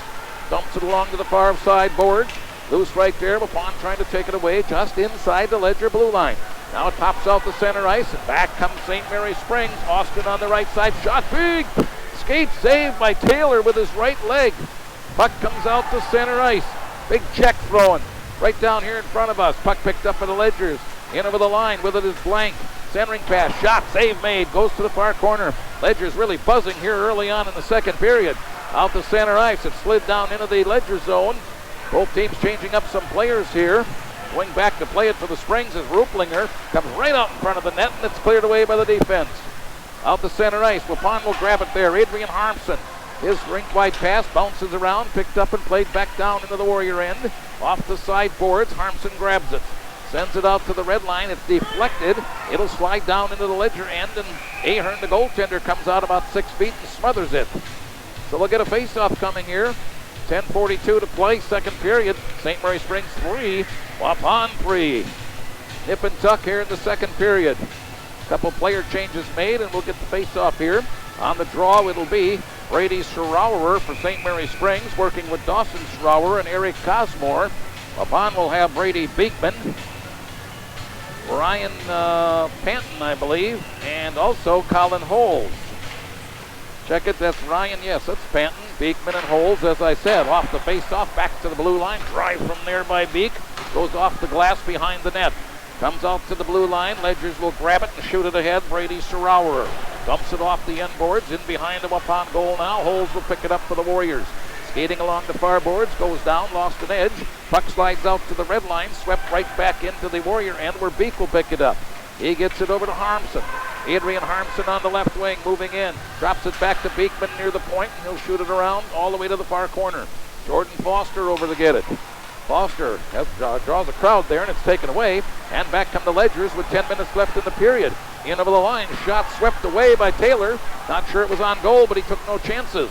Dumps it along to the far side boards. Loose right there. Waupun trying to take it away just inside the Ledger blue line. Now it pops out to center ice, and back comes St. Mary Springs. Austin on the right side. Shot big. Skate saved by Taylor with his right leg. Puck comes out to center ice. Big check throwing right down here in front of us. Puck picked up by the Ledgers. In over the line with it is Blank. Centering pass, shot, save made, goes to the far corner. Ledger's really buzzing here early on in the second period. Out to center ice, it slid down into the Ledger zone. Both teams changing up some players here. Going back to play it for the Springs as Ruplinger comes right out in front of the net, and it's cleared away by the defense. Out to center ice, Waupun will grab it there. Adrian Harmson, his rink-wide pass bounces around, picked up and played back down into the Warrior end. Off the side boards, Harmson grabs it. Sends it out to the red line. It's deflected. It'll slide down into the Ledger end, and Ahern, the goaltender, comes out about 6 feet and smothers it. So we'll get a face-off coming here. 10:42 to play, second period. St. Mary Springs 3, Waupun 3. Nip and tuck here in the second period. Couple player changes made, and we'll get the face-off here. On the draw, it'll be Brady Schrauer for St. Mary Springs, working with Dawson Schrauer and Eric Cosmore. Waupun will have Brady Beekman, Ryan Panton, I believe, and also Colin Holes. Check it, that's Ryan, yes, that's Panton, Beekman, and Holes, as I said. Off the face-off, back to the blue line, drive from there by Beek, goes off the glass behind the net. Comes out to the blue line, Ledgers will grab it and shoot it ahead, Brady Schrauer. Dumps it off the end boards, in behind the Waupun goal now, Holes will pick it up for the Warriors. Skating along the far boards, goes down, lost an edge. Puck slides out to the red line, swept right back into the Warrior end where Beek will pick it up. He gets it over to Harmson. Adrian Harmson on the left wing, moving in. Drops it back to Beekman near the point, and he'll shoot it around all the way to the far corner. Jordan Foster over to get it. Foster draws a crowd there, and it's taken away. And back come the Ledgers with 10 minutes left in the period. In over the line, shot swept away by Taylor. Not sure it was on goal, but he took no chances.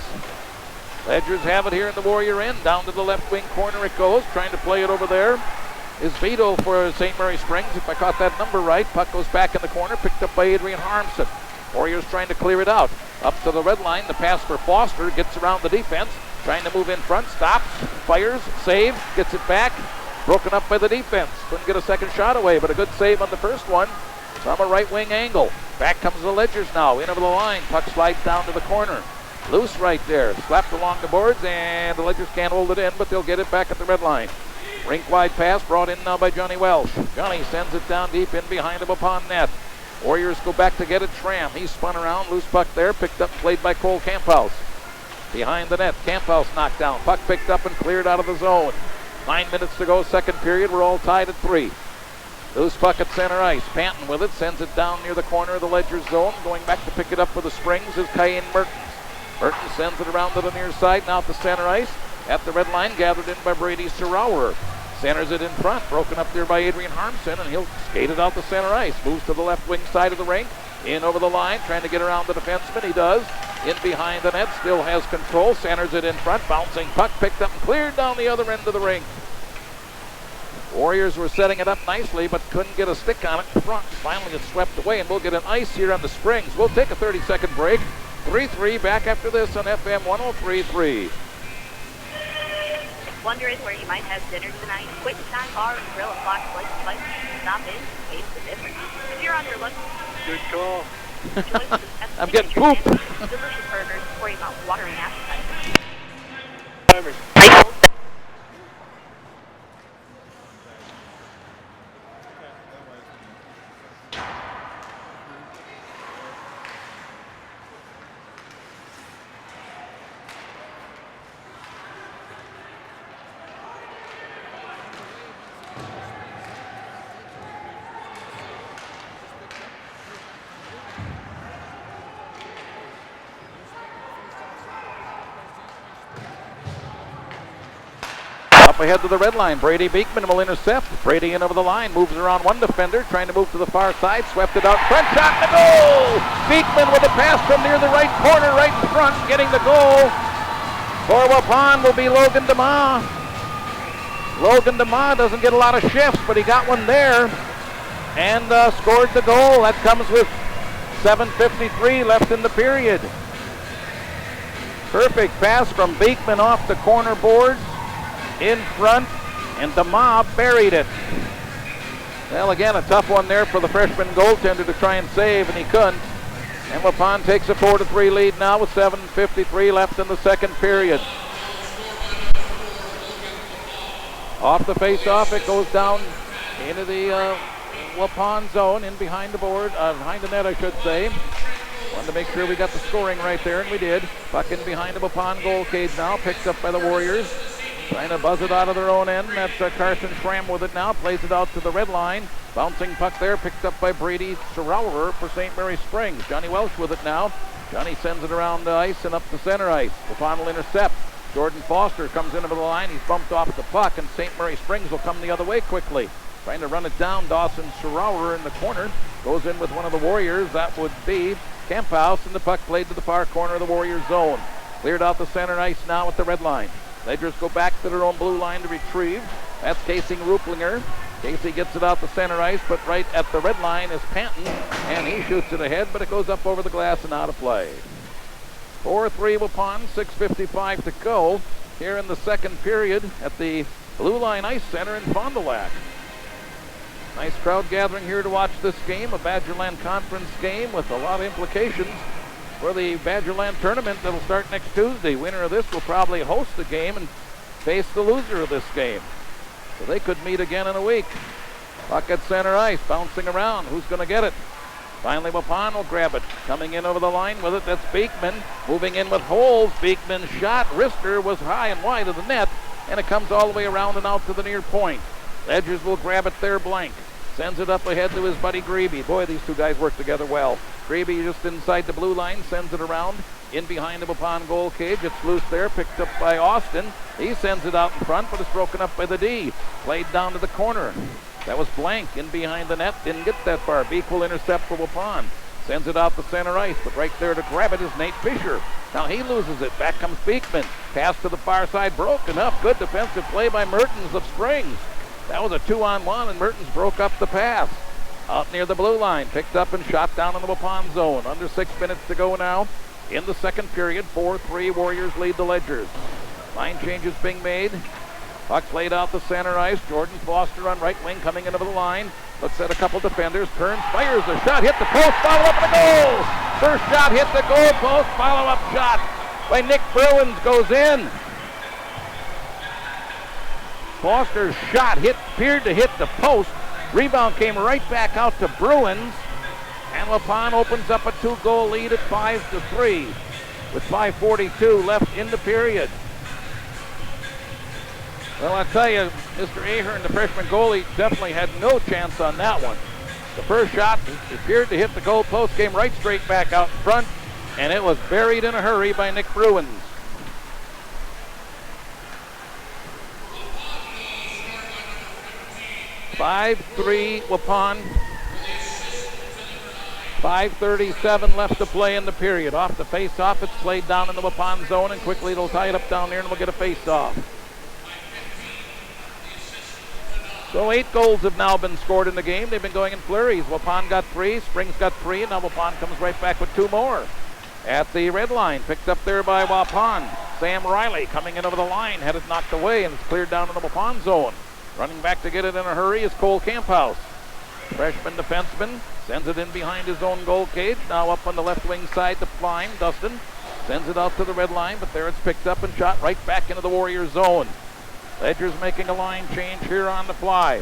Ledgers have it here in the Warrior end. Down to the left wing corner it goes. Trying to play it over there is Vito for St. Mary Springs. If I caught that number right, puck goes back in the corner, picked up by Adrian Harmson. Warriors trying to clear it out. Up to the red line, the pass for Foster, gets around the defense. Trying to move in front, stops, fires, save, gets it back. Broken up by the defense. Couldn't get a second shot away, but a good save on the first one from a right wing angle. Back comes the Ledgers now, in over the line. Puck slides down to the corner. Loose right there, slapped along the boards, and the Ledgers can't hold it in, but they'll get it back at the red line. Rink-wide pass brought in now by Johnny Welsh. Johnny sends it down deep in behind him upon net. Warriors go back to get it. Schramm, he spun around, loose puck there, picked up, played by Cole Camphouse. Behind the net, Camphouse knocked down, puck picked up and cleared out of the zone. 9 minutes to go, second period, we're all tied at 3. Loose puck at center ice. Panton with it, sends it down near the corner of the Ledgers zone. Going back to pick it up for the Springs is Cayenne Mertens. Mertens sends it around to the near side, now to center ice. At the red line, gathered in by Brady Schrauer. Centers it in front, broken up there by Adrian Harmson, and he'll skate it out to center ice. Moves to the left wing side of the rink. In over the line, trying to get around the defenseman. He does. In behind the net, still has control. Centers it in front, bouncing puck, picked up and cleared down the other end of the rink. Warriors were setting it up nicely, but couldn't get a stick on it in front. Finally, it's swept away, and we'll get an ice here on the Springs. We'll take a 30-second break. 3-3 back after this on FM 103.3. Wondering where you might have dinner tonight? Quick Time Bar and Grill at Fox Lake Spice. Stop in, taste the difference. If you're on your lunch, Good call. I'm getting pooped. delicious burgers or you want watering appetizers. Timers. Up ahead to the red line. Brady Beekman will intercept. Brady in over the line. Moves around one defender. Trying to move to the far side. Swept it out front. Shot to goal! Beekman with a pass from near the right corner, right in front. Getting the goal. For Waupun will be Logan DeMa. Logan DeMa doesn't get a lot of shifts, but he got one there. And scored the goal. That comes with 7:53 left in the period. Perfect pass from Beekman off the corner boards in front, and DeMa buried it. Well, again, a tough one there for the freshman goaltender to try and save, and he couldn't. And Waupun takes a 4-3 lead now with 7:53 left in the second period. Off the face-off, it goes down into the Waupun zone, in behind the board, behind the net, I should say. Wanted to make sure we got the scoring right there, and we did. Puck in behind the Waupun goal cage now, picked up by the Warriors. Trying to buzz it out of their own end. That's Carson Schramm with it now, plays it out to the red line. Bouncing puck there, picked up by Brady Serauer for St. Mary Springs. Johnny Welsh with it now. Johnny sends it around the ice and up the center ice. Waupun will intercept. Jordan Foster comes into the line. He's bumped off the puck, and St. Mary Springs will come the other way quickly. Trying to run it down. Dawson Serauer in the corner. Goes in with one of the Warriors. That would be Camphouse, and the puck played to the far corner of the Warriors zone. Cleared out the center ice now at the red line. Ledgers go back to their own blue line to retrieve. That's Casey Ruplinger. Casey gets it out the center ice, but right at the red line is Panton, and he shoots it ahead, but it goes up over the glass and out of play. 4-3 Waupun, 6:55 to go here in the second period at the Blue Line Ice Center in Fond du Lac. Nice crowd gathering here to watch this game, a Badgerland Conference game with a lot of implications for the Badgerland tournament that'll start next Tuesday. Winner of this will probably host the game and face the loser of this game. So they could meet again in a week. Puck at center ice, bouncing around. Who's going to get it? Finally, Waupun will grab it. Coming in over the line with it, that's Beekman. Moving in with holes. Beekman's shot, wrister, was high and wide of the net, and it comes all the way around and out to the near point. Ledgers will grab it there blank. Sends it up ahead to his buddy Grebe. Boy, these two guys work together well. Grebe just inside the blue line, sends it around. In behind the Waupun goal cage. It's loose there, picked up by Austin. He sends it out in front, but it's broken up by the D. Played down to the corner. That was blank in behind the net. Didn't get that far. Beek will intercept for Waupun. Sends it out the center ice, but right there to grab it is Nate Fisher. Now he loses it. Back comes Beekman. Pass to the far side, broken up. Good defensive play by Mertens of Springs. That was a 2-on-1, and Mertens broke up the pass. Out near the blue line, picked up and shot down in the Waupun zone. Under 6 minutes to go now in the second period. 4-3 Warriors lead the Ledgers. Line changes being made. Puck played out the center ice. Jordan Foster on right wing coming into the line. Looks at a couple defenders. Turns, fires a shot, hit the post, follow up and a goal! First shot hit the goal post, follow up shot by Nick Bruins goes in. Foster's shot appeared to hit the post. Rebound came right back out to Bruins. And Waupun opens up a 2-goal lead at 5-3 with 5:42 left in the period. Well, I'll tell you, Mr. Ahern, the freshman goalie, definitely had no chance on that one. The first shot appeared to hit the goal post, came right straight back out in front, and it was buried in a hurry by Nick Bruins. (5-3) Waupun. 5:37 left to play in the period. Off the face-off, it's played down in the Waupun zone, and quickly it'll tie it up down there, and we'll get a face-off. So 8 goals have now been scored in the game. They've been going in flurries. Waupun got 3, Springs got 3, and now Waupun comes right back with 2 more. At the red line, picked up there by Waupun. Sam Riley coming in over the line, had it knocked away, and it's cleared down in the Waupun zone. Running back to get it in a hurry is Cole Camphouse. Freshman defenseman sends it in behind his own goal cage. Now up on the left wing side to Flime. Dustin sends it out to the red line, but there it's picked up and shot right back into the Warriors zone. Ledger's making a line change here on the fly.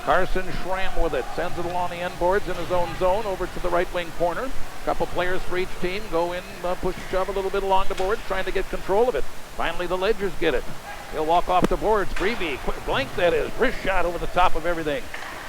Carson Schramm with it. Sends it along the end boards in his own zone over to the right wing corner. Couple players for each team go in, push and shove a little bit along the boards, trying to get control of it. Finally, the Ledgers get it. He'll walk off the boards. Grebe, quick blank that is. Wrist shot over the top of everything.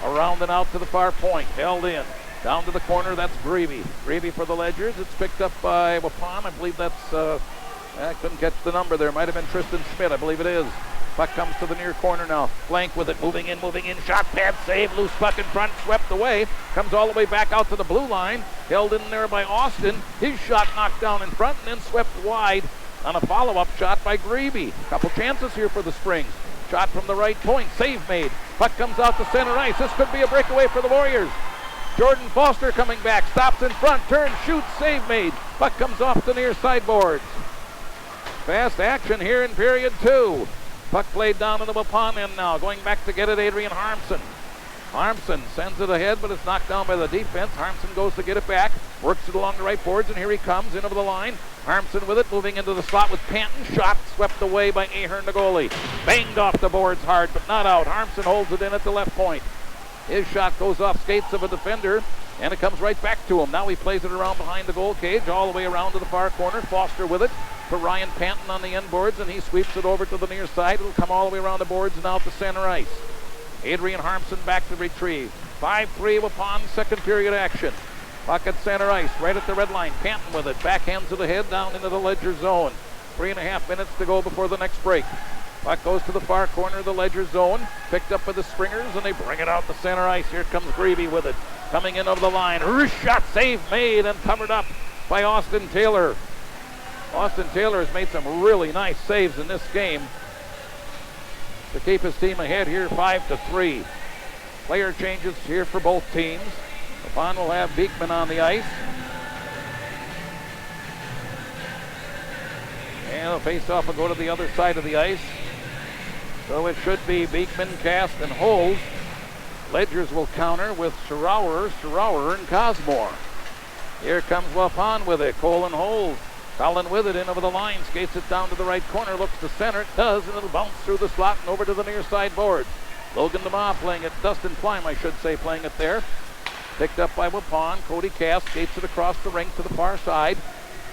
Around and out to the far point. Held in. Down to the corner, that's Grebe. Grebe for the Ledgers. It's picked up by Waupun. I believe that's, I couldn't catch the number there. Might have been Tristan Schmidt. I believe it is. Puck comes to the near corner now. Blank with it, moving in, shot, pad, save, loose puck in front, swept away. Comes all the way back out to the blue line. Held in there by Austin. His shot knocked down in front and then swept wide on a follow-up shot by Grebe. Couple chances here for the Springs. Shot from the right point, save made. Puck comes out to center ice. This could be a breakaway for the Warriors. Jordan Foster coming back, stops in front, turns, shoots, save made. Puck comes off the near sideboards. Fast action here in period 2. Puck played down in the Waupun end now. Going back to get it, Adrian Harmson. Harmson sends it ahead, but it's knocked down by the defense. Harmson goes to get it back, works it along the right boards, and here he comes in over the line. Harmson with it, moving into the slot with Panton. Shot swept away by Ahern, the goalie. Banged off the boards hard, but not out. Harmson holds it in at the left point. His shot goes off skates of a defender, and it comes right back to him. Now he plays it around behind the goal cage, all the way around to the far corner. Foster with it for Ryan Panton on the end boards, and he sweeps it over to the near side. It'll come all the way around the boards and out to center ice. Adrian Harmson back to retrieve. 5-3 Waupun, second period action. Puck at center ice, right at the red line. Panton with it, backhands it ahead down into the Ledger zone. 3.5 minutes to go before the next break. Puck goes to the far corner of the Ledger zone, picked up by the Springers, and they bring it out to center ice. Here comes Grebe with it, coming in over the line. Shot, save made, and covered up by Austin Taylor. Austin Taylor has made some really nice saves in this game to keep his team ahead here 5-3. Player changes here for both teams. Waupun will have Beekman on the ice. And the face-off will go to the other side of the ice. So it should be Beekman, Cast, and Holz. Ledgers will counter with Schauer, and Cosmore. Here comes Waupun with it. Cole and Holz. Collin with it in over the line, skates it down to the right corner, looks to center, it does, and it'll bounce through the slot and over to the near side boards. Logan DeMar playing it, Dustin Klein, I should say, playing it there. Picked up by Waupun. Cody Cass skates it across the rink to the far side.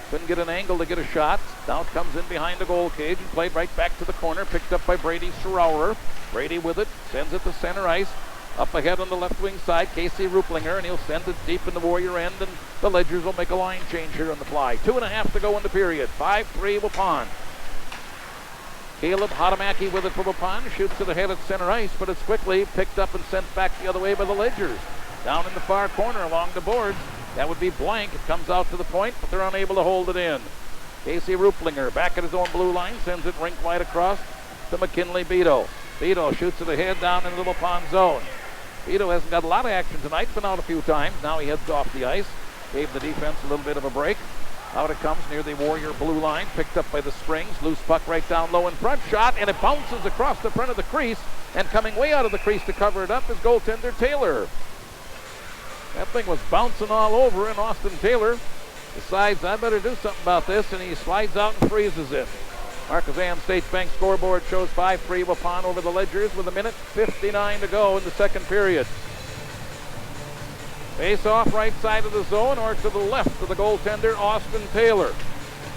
Couldn't get an angle to get a shot. Now it comes in behind the goal cage and played right back to the corner, picked up by Brady Schauer. Brady with it, sends it to center ice. Up ahead on the left wing side, Casey Ruplinger, and he'll send it deep in the Warrior end, and the Ledgers will make a line change here on the fly. 2.5 to go in the period. 5-3 Waupun. Caleb Hadamaki with it for Waupun, shoots it ahead at center ice, but it's quickly picked up and sent back the other way by the Ledgers. Down in the far corner along the boards, that would be Blank. It comes out to the point, but they're unable to hold it in. Casey Ruplinger back at his own blue line, sends it rink wide across to McKinley Beto. Beto shoots it ahead down into the Waupun zone. Beto hasn't got a lot of action tonight, been out a few times. Now he heads off the ice. Gave the defense a little bit of a break. Out it comes near the Warrior blue line. Picked up by the Springs. Loose puck right down low in front. Shot, and it bounces across the front of the crease. And coming way out of the crease to cover it up is goaltender Taylor. That thing was bouncing all over, and Austin Taylor decides, I better do something about this, and he slides out and freezes it. Marquezan State Bank scoreboard shows 5-3 Waupun over the Ledgers with 1:59 to go in the second period. Face off right side of the zone or to the left of the goaltender, Austin Taylor.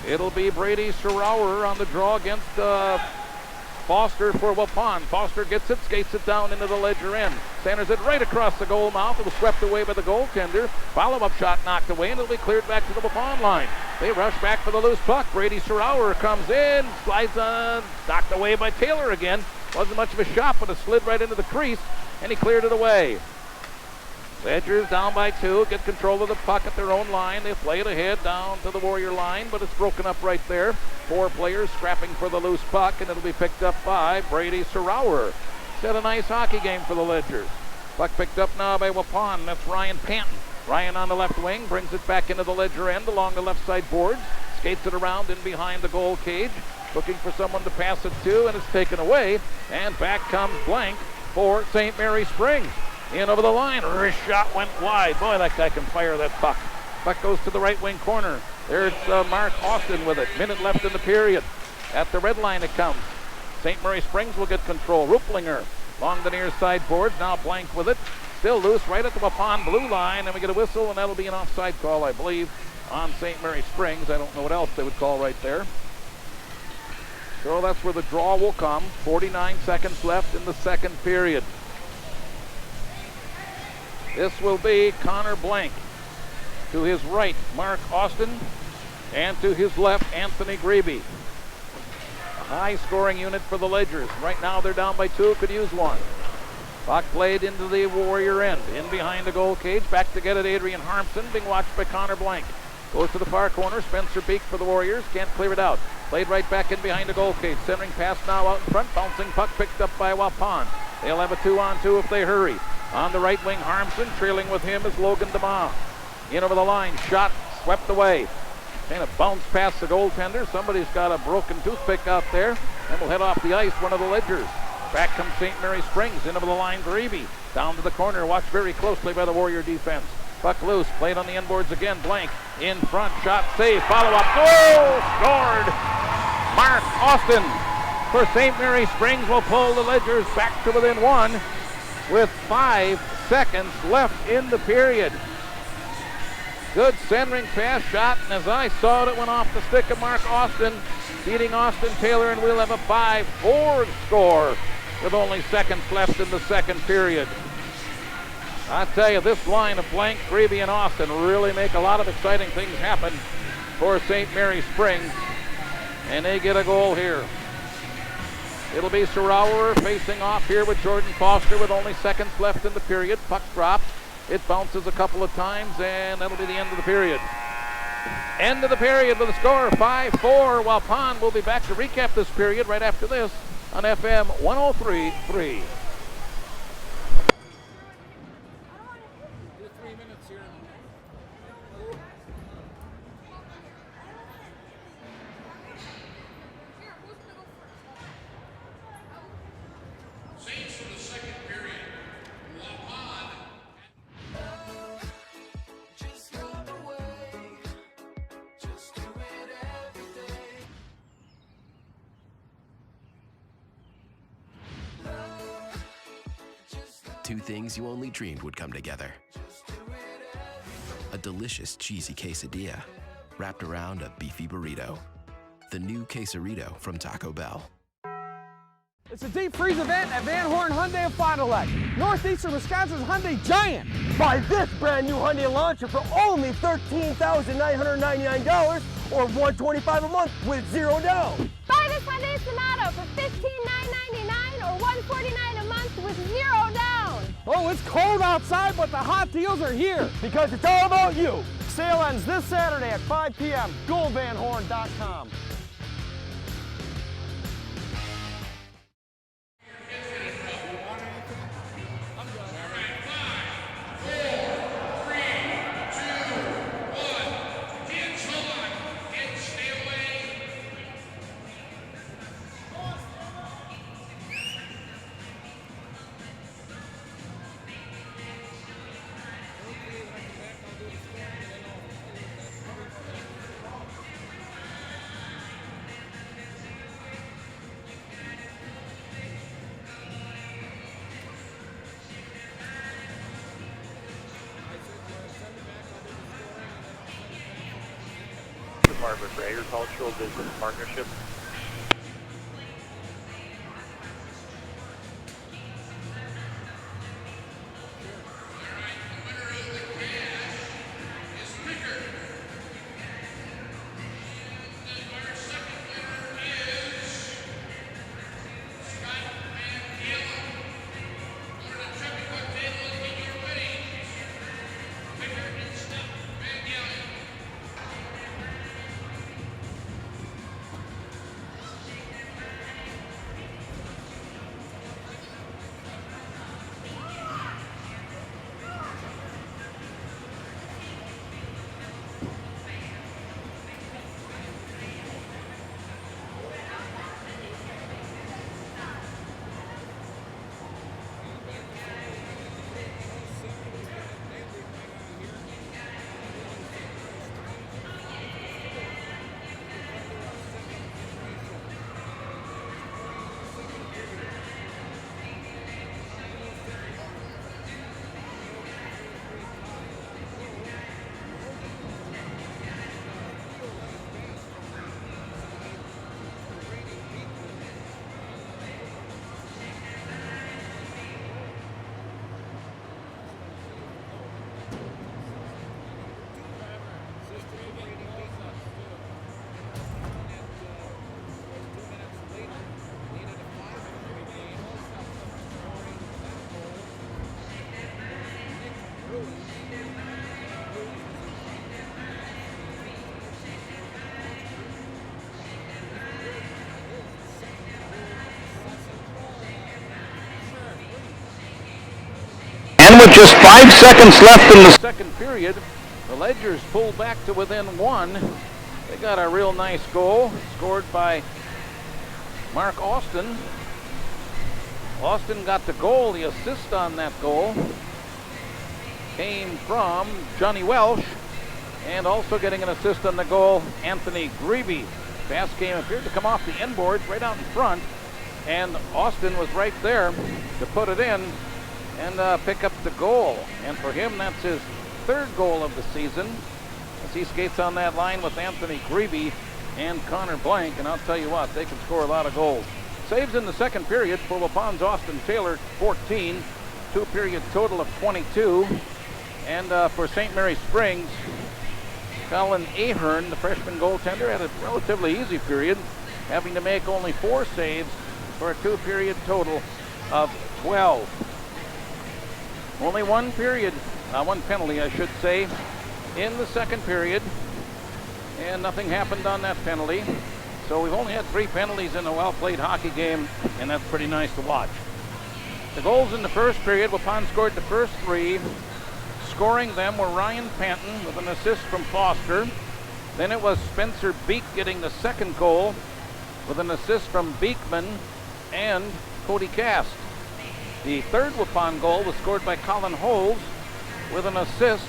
It'll be Brady Schauer on the draw against Foster for Waupun. Foster gets it, skates it down into the Ledger end. Centers it right across the goal mouth. It was swept away by the goaltender. Follow-up shot knocked away, and it'll be cleared back to the Waupun line. They rush back for the loose puck. Brady Schauer comes in, slides on, knocked away by Taylor again. Wasn't much of a shot, but it slid right into the crease, and he cleared it away. Ledgers down by 2, get control of the puck at their own line. They play it ahead down to the Warrior line, but it's broken up right there. 4 players scrapping for the loose puck, and it'll be picked up by Brady Schauer. Set a nice hockey game for the Ledgers. Puck picked up now by Waupun. That's Ryan Panton. Ryan on the left wing brings it back into the Ledger end along the left side boards. Skates it around in behind the goal cage, looking for someone to pass it to, and it's taken away. And back comes Blank for St. Mary Springs. In over the line, wrist shot went wide. Boy, that guy can fire that puck. Puck goes to the right wing corner. There's Mark Austin with it. Minute left in the period. At the red line it comes. St. Mary Springs will get control. Ruplinger along the near side boards. Now Blank with it. Still loose right at the Waupun blue line. And we get a whistle, and that'll be an offside call, I believe, on St. Mary Springs. I don't know what else they would call right there. So that's where the draw will come. 49 seconds left in the second period. This will be Connor Blank. To his right, Mark Austin. And to his left, Anthony Grebe. High scoring unit for the Ledgers. Right now they're down by 2, could use 1. Puck played into the Warrior end. In behind the goal cage. Back to get it, Adrian Harmson, being watched by Connor Blank. Goes to the far corner. Spencer Beek for the Warriors. Can't clear it out. Played right back in behind the goal cage. Centering pass now out in front. Bouncing puck picked up by Waupun. They'll have a 2-on-2 if they hurry. On the right wing, Harmson. Trailing with him is Logan DeMa. In over the line. Shot swept away. Kind of bounced past the goaltender. Somebody's got a broken toothpick out there. And will head off the ice, one of the Ledgers. Back comes St. Mary Springs. In over the line for Eby. Down to the corner. Watched very closely by the Warrior defense. Puck loose. Played on the inboards again. Blank. In front. Shot save. Follow-up. Goal! Scored! Mark Austin for St. Mary Springs will pull the Ledgers back to within 1 with 5 seconds left in the period. Good centering pass shot, and as I saw it, it went off the stick of Mark Austin, beating Austin Taylor, and we'll have a 5-4 score with only seconds left in the second period. I tell you, this line of Blank, Grebe, and Austin really make a lot of exciting things happen for St. Mary Springs, and they get a goal here. It'll be Sarauer facing off here with Jordan Foster with only seconds left in the period. Puck dropped. It bounces a couple of times, and that'll be the end of the period. End of the period with a score of 5-4. Waupun will be back to recap this period right after this on FM 103.3. Two things you only dreamed would come together. A delicious cheesy quesadilla wrapped around a beefy burrito. The new quesarito from Taco Bell. It's a deep freeze event at Van Horn Hyundai of Fond du Lac, Northeastern Wisconsin's Hyundai Giant. Buy this brand new Hyundai Launcher for only $13,999 or $125 a month with 0 down. Buy this Hyundai Sonata for $15,999 or $149 a month with 0 down. Oh, it's cold outside, but the hot deals are here. Because it's all about you. Sale ends this Saturday at 5 p.m. GoVanHorn.com. Department for Agricultural Business Partnership. with just 5 seconds left in the second period. The Ledgers pulled back to within 1. They got a real nice goal scored by Mark Austin. Austin got the goal. The assist on that goal came from Johnny Welsh, and also getting an assist on the goal, Anthony Grebe. Pass game appeared to come off the inboards right out in front, and Austin was right there to put it in and pick up the goal. And for him, that's his 3rd goal of the season, as he skates on that line with Anthony Grebe and Connor Blank. And I'll tell you what, they can score a lot of goals. Saves in the second period for Waupun's Austin Taylor, 14. 2-period total of 22. And for St. Mary Springs, Colin Ahern, the freshman goaltender, had a relatively easy period, having to make only 4 saves for a 2-period total of 12. Only one penalty, I should say, in the second period, and nothing happened on that penalty. So we've only had 3 penalties in a well-played hockey game, and that's pretty nice to watch. The goals in the first period, Waupun scored the first 3. Scoring them were Ryan Panton with an assist from Foster. Then it was Spencer Beek getting the second goal with an assist from Beekman and Cody Cast. The third Waupun goal was scored by Colin Holes with an assist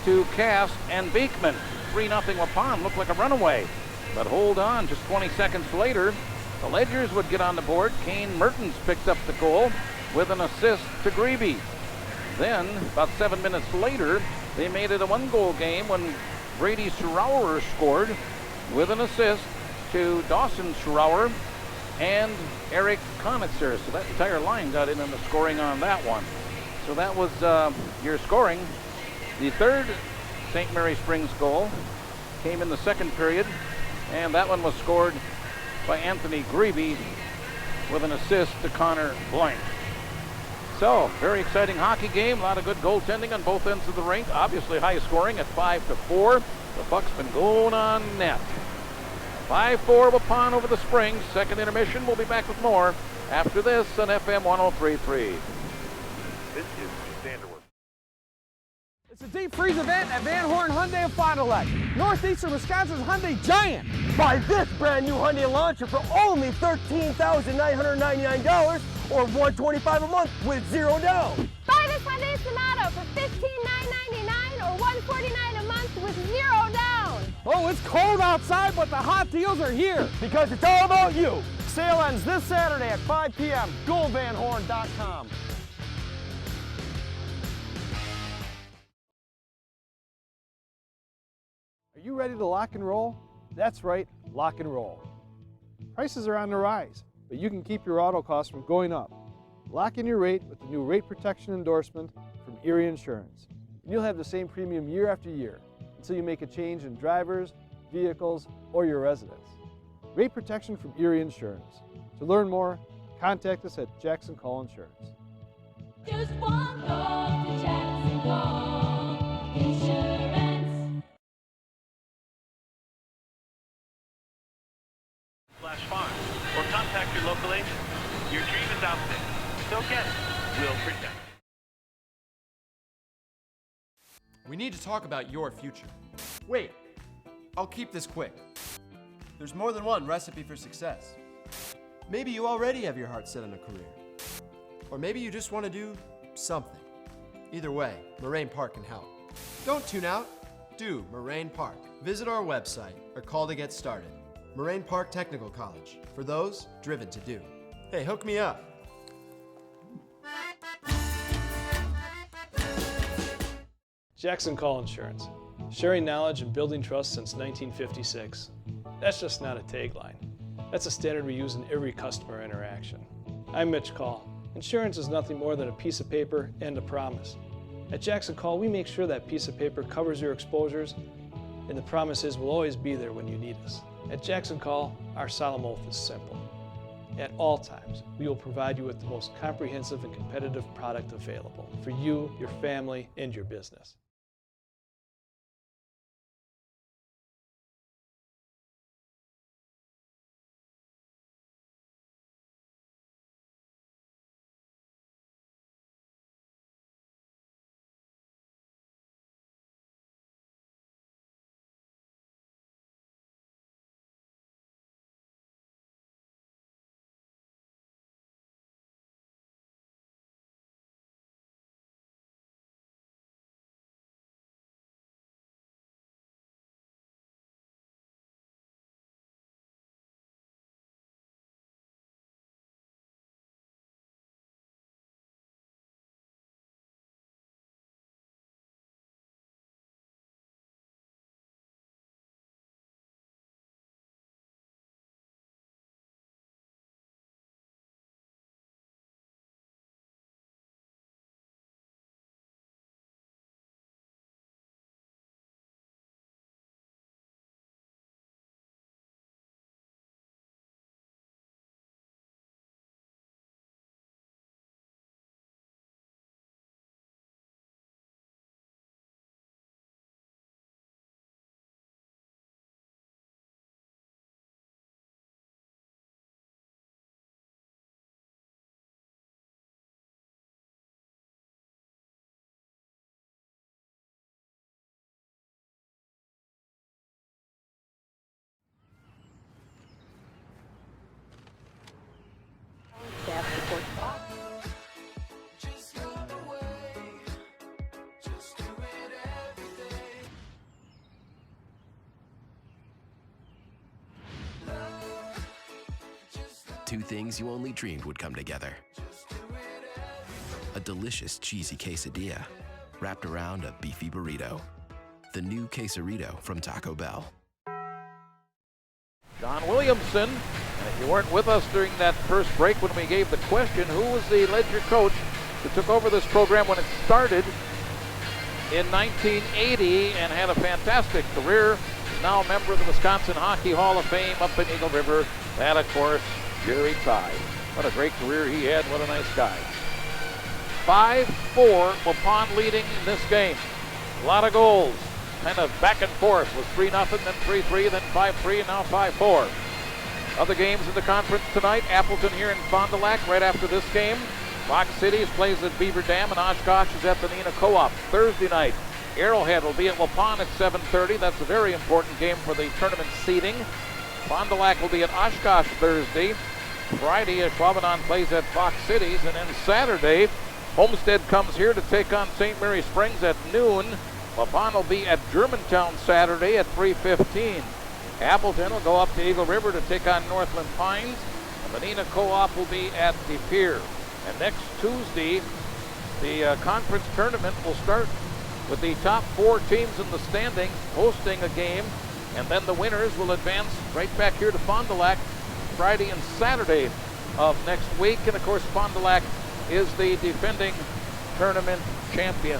to Cast and Beekman. 3-0 Waupun, looked like a runaway. But hold on, just 20 seconds later, the Ledgers would get on the board. Kane Mertens picked up the goal with an assist to Grebe. Then, about 7 minutes later, they made it a 1-goal game when Brady Schauer scored with an assist to Dawson Schauer and Eric Konitzer. So that entire line got in on the scoring on that one. So that was your scoring. The third St. Mary Springs goal came in the second period, and that one was scored by Anthony Grebe with an assist to Connor Blank. So, very exciting hockey game. A lot of good goaltending on both ends of the rink. Obviously high scoring at 5-4. The puck's been going on net. 5-4 Waupun over the Springs. Second intermission. We'll be back with more after this on FM 103.3. This is Sanderworth. It's a deep freeze event at Van Horn Hyundai of Fond du Lac, Northeastern Wisconsin's Hyundai Giant. Buy this brand new Hyundai Launcher for only $13,999 or $125 a month with 0 down. Buy this Hyundai Sonata for $15,999 or $149 a month with 0 down. Oh, it's cold outside, but the hot deals are here. Because it's all about you. Sale ends this Saturday at 5 p.m. GoVanHorn.com. Are you ready to lock and roll? That's right, lock and roll. Prices are on the rise, but you can keep your auto costs from going up. Lock in your rate with the new rate protection endorsement from Erie Insurance. And you'll have the same premium year after year until you make a change in drivers, vehicles, or your residence. Rate protection from Erie Insurance. To learn more, contact us at Jackson Call Insurance. Just one call to Jackson Call Insurance. /farm or contact your local agent. Your dream is out there, so get it. We'll protect it. We need to talk about your future. Wait, I'll keep this quick. There's more than one recipe for success. Maybe you already have your heart set on a career. Or maybe you just want to do something. Either way, Moraine Park can help. Don't tune out. Do Moraine Park. Visit our website or call to get started. Moraine Park Technical College, for those driven to do. Hey, hook me up. Jackson Call Insurance. Sharing knowledge and building trust since 1956. That's just not a tagline. That's a standard we use in every customer interaction. I'm Mitch Call. Insurance is nothing more than a piece of paper and a promise. At Jackson Call, we make sure that piece of paper covers your exposures, and the promise is we'll always be there when you need us. At Jackson Call, our solemn oath is simple. At all times, we will provide you with the most comprehensive and competitive product available for you, your family, and your business. Two things you only dreamed would come together. A delicious cheesy quesadilla wrapped around a beefy burrito. The new quesarito from Taco Bell. John Williamson, and if you weren't with us during that first break when we gave the question, who was the Ledger coach who took over this program when it started in 1980 and had a fantastic career? He's now a member of the Wisconsin Hockey Hall of Fame up in Eagle River. That, of course, Jerry Tye. What a great career he had. What a nice guy. 5-4, Waupun leading in this game. A lot of goals. Kind of back and forth. Was 3-0, then 3-3, then 5-3, and now 5-4. Other games in the conference tonight. Appleton here in Fond du Lac right after this game. Fox Cities plays at Beaver Dam, and Oshkosh is at the Neenah Co-op. Thursday night, Arrowhead will be at Waupun at 7:30. That's a very important game for the tournament seeding. Fond du Lac will be at Oshkosh Thursday. Friday, Schwabenau plays at Fox Cities, and then Saturday, Homestead comes here to take on St. Mary Springs at noon. Waupun will be at Germantown Saturday at 3:15. Appleton will go up to Eagle River to take on Northland Pines, and the Neenah Co-op will be at De Pere. And next Tuesday, the conference tournament will start with the top 4 teams in the standings hosting a game, and then the winners will advance right back here to Fond du Lac Friday and Saturday of next week. And of course, Fond du Lac is the defending tournament champion.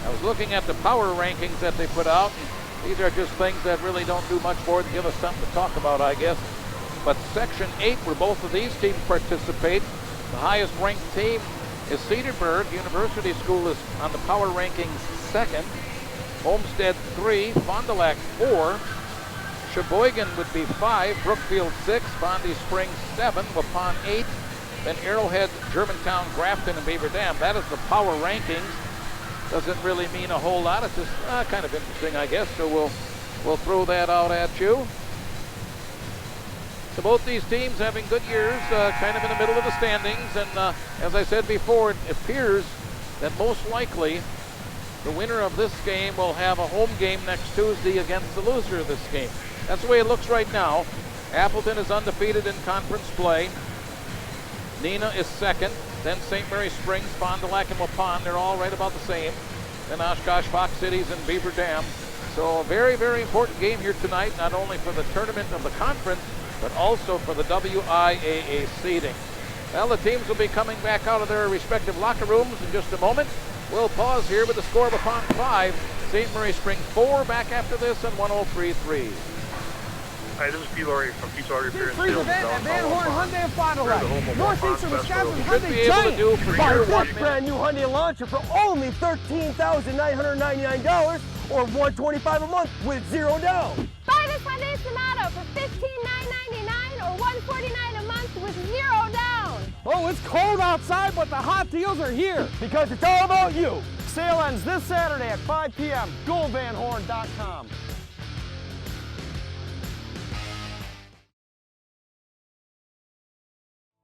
I was looking at the power rankings that they put out, and these are just things that really don't do much more than give us something to talk about, I guess. But Section 8, where both of these teams participate, the highest ranked team is Cedarburg. University School is on the power rankings 2nd. Homestead 3, Fond du Lac 4. Sheboygan would be 5, Brookfield 6, Bondy Springs 7, Waupun 8, then Arrowhead, Germantown, Grafton, and Beaver Dam. That is the power rankings. Doesn't really mean a whole lot. It's just kind of interesting, I guess. So we'll throw that out at you. So both these teams having good years, kind of in the middle of the standings. And as I said before, it appears that most likely the winner of this game will have a home game next Tuesday against the loser of this game. That's the way it looks right now. Appleton is undefeated in conference play. Neenah is 2nd. Then St. Mary Springs, Fond du Lac, and Waupun. They're all right about the same. Then Oshkosh, Fox Cities, and Beaver Dam. So a very, very important game here tonight, not only for the tournament of the conference, but also for the WIAA seeding. Well, the teams will be coming back out of their respective locker rooms in just a moment. We'll pause here with the score of Waupun 5, St. Mary Springs 4. Back after this on 103.3. Hi, this is P. Laurie from Peach Auto Repair and Free Sales. event at Van Horn Hyundai of Fond du Lac. Northeastern Wisconsin Should be Hyundai able to Giant. do for Buy sure this 1 minute. brand new Hyundai Launcher for only $13,999 or $125 a month with 0 down. Buy this Hyundai Sonata for $15,999 or $149 a month with 0 down. Oh, it's cold outside, but the hot deals are here. Because it's all about you. Sale ends this Saturday at 5 p.m. GoVanHorn.com.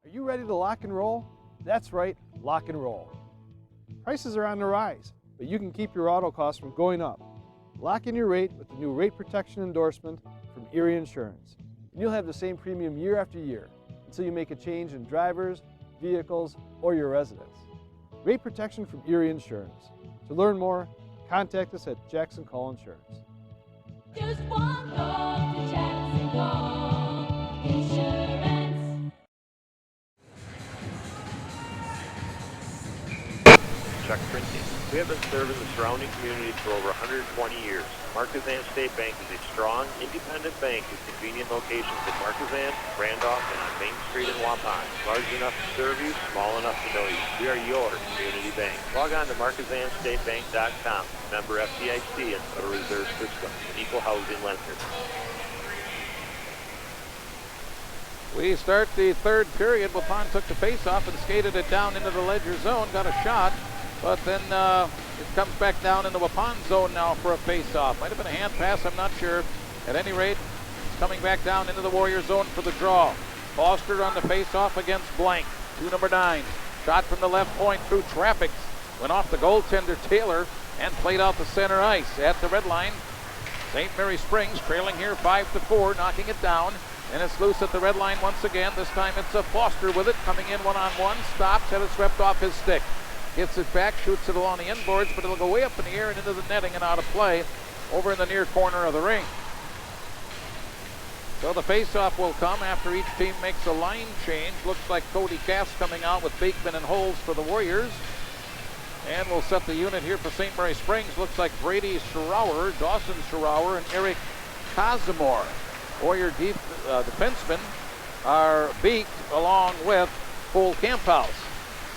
Are you ready to lock and roll? That's right, lock and roll. Prices are on the rise, but you can keep your auto costs from going up. Lock in your rate with the new rate protection endorsement from Erie Insurance. And you'll have the same premium year after year until you make a change in drivers, vehicles, or your residence. Rate protection from Erie Insurance. To learn more, contact us at Jackson Call Insurance. Just one call to Jackson Call Insurance. Chuck Printing. We have been serving the surrounding communities for over 120 years. Marquezan State Bank is a strong, independent bank with convenient locations in Marquezan, Randolph, and on Main Street in Waupun. Large enough to serve you, small enough to know you. We are your community bank. Log on to MarquezanStateBank.com. Member FDIC and Federal Reserve System. An equal housing lender. We start the third period. Waupun took the face-off and skated it down into the Ledger zone, got a shot, but then it comes back down in the Waupun zone now for a face-off. Might have been a hand pass, I'm not sure. At any rate, it's coming back down into the Warrior zone for the draw. Foster on the face-off against Blank, 2 number 9. Shot from the left point through traffic. Went off the goaltender Taylor and played out the center ice at the red line. St. Mary Springs trailing here 5-4, knocking it down. And it's loose at the red line once again. This time it's a Foster with it, coming in one-on-one, stops, had it swept off his stick. Gets it back, shoots it along the inboards, but it'll go way up in the air and into the netting and out of play over in the near corner of the ring. So the face-off will come after each team makes a line change. Looks like Cody Cass coming out with Beekman and Holes for the Warriors. And we'll set the unit here for St. Mary Springs. Looks like Brady Schrower, Dawson Schrower, and Eric Casimir. Warrior defensemen are beaked along with Cole Camphouse.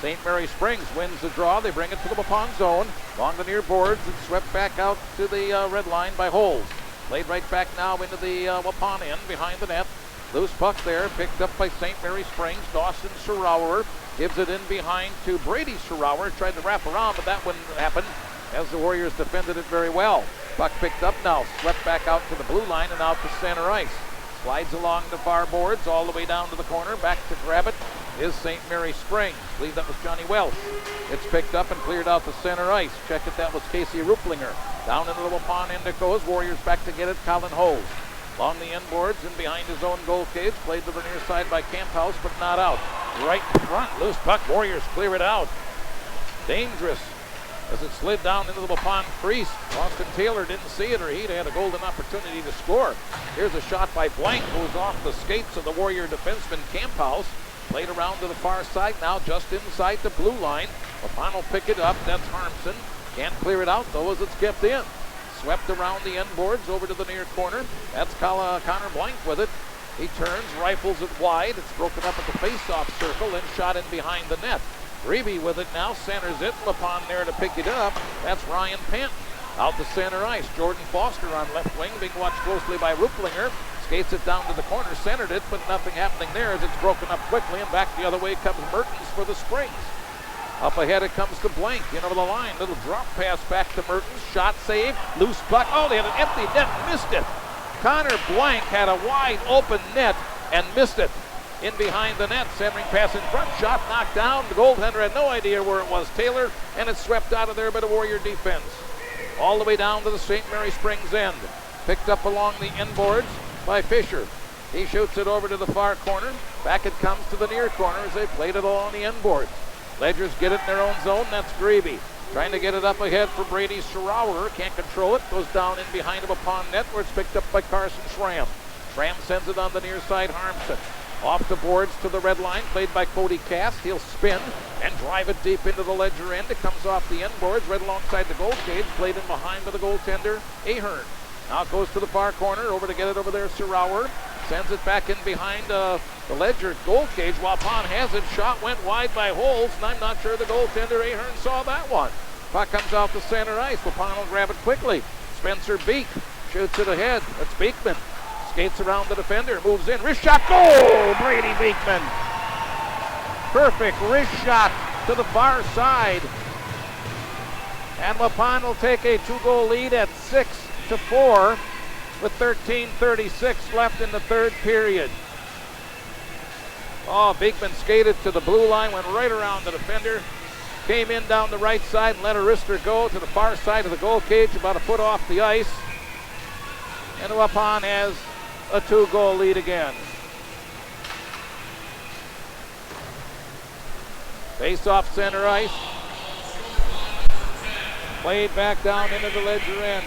St. Mary Springs wins the draw. They bring it to the Waupun zone. Along the near boards, it's swept back out to the red line by Holes. Played right back now into the Waupun end behind the net. Loose puck there, picked up by St. Mary Springs. Dawson Schrower gives it in behind to Brady Schrower. Tried to wrap around, but that wouldn't happen as the Warriors defended it very well. Puck picked up now, swept back out to the blue line and out to center ice. Slides along the far boards all the way down to the corner. Back to grab it is St. Mary Springs. I believe that was Johnny Welsh. It's picked up and cleared out to center ice. Check it, that was Casey Ruplinger. Down into the Waupun end it goes. Warriors back to get it. Colin Holes. Along the end boards and behind his own goal cage. Played to the near side by Camphouse, but not out. Right in front. Loose puck. Warriors clear it out. Dangerous as it slid down into the Waupun crease. Austin Taylor didn't see it, or he'd had a golden opportunity to score. Here's a shot by Blank, who's off the skates of the Warrior defenseman Camphouse. Played around to the far side now, just inside the blue line. Waupun will pick it up. That's Harmson. Can't clear it out, though, as it's kept in. Swept around the end boards over to the near corner. That's Connor Blank with it. He turns, rifles it wide. It's broken up at the face-off circle and shot in behind the net. Grebe with it now, centers it. Waupun there to pick it up. That's Ryan Panton. Out to center ice. Jordan Foster on left wing, being watched closely by Ruplinger. Skates it down to the corner, centered it, but nothing happening there as it's broken up quickly, and back the other way comes Mertens for the Springs. Up ahead it comes to Blank, in over the line. Little drop pass back to Mertens. Shot save, loose puck. Oh, they had an empty net, missed it. Connor Blank had a wide open net and missed it. In behind the net, centering pass in front, shot knocked down. The goaltender had no idea where it was, Taylor, and it's swept out of there by the Warrior defense. All the way down to the St. Mary Springs end. Picked up along the inboards by Fisher. He shoots it over to the far corner. Back it comes to the near corner as they played it along the inboards. Ledgers get it in their own zone. That's Grebe. Trying to get it up ahead for Brady Schrower. Can't control it. Goes down in behind him upon net where it's picked up by Carson Schramm. Schramm sends it on the near side. Harmson. Off the boards to the red line. Played by Cody Cass. He'll spin and drive it deep into the Ledger end. It comes off the end boards right alongside the goal cage. Played in behind by the goaltender, Ahern. Now it goes to the far corner. Over to get it over there, Schrower. Sends it back in behind the Ledger goal cage. Waupun has it. Shot went wide by Holes, and I'm not sure the goaltender Ahern saw that one. Puck comes out to center ice. Waupun will grab it quickly. Spencer Beek shoots it ahead. That's Beekman. Skates around the defender, moves in. Wrist shot, goal! Brady Beekman. Perfect wrist shot to the far side. And Waupun will take a 2-goal lead at 6-4. With 13:36 left in the third period. Oh, Beekman skated to the blue line, went right around the defender, came in down the right side and let a wrister go to the far side of the goal cage, about a foot off the ice. And Waupun has a 2-goal lead again. Face off center ice. Played back down into the Ledger end.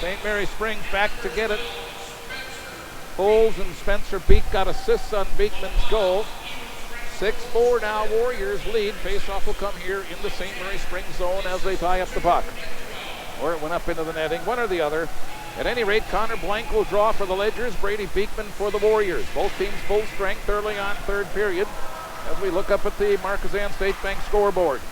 St. Mary Springs back to get it. Holes and Spencer Beek got assists on Beekman's goal. 6-4 now, Warriors lead. Faceoff will come here in the St. Mary Springs zone as they tie up the puck. Or it went up into the netting, one or the other. At any rate, Connor Blank will draw for the Ledgers, Brady Beekman for the Warriors. Both teams full strength early on third period as we look up at the Marquezan State Bank scoreboard.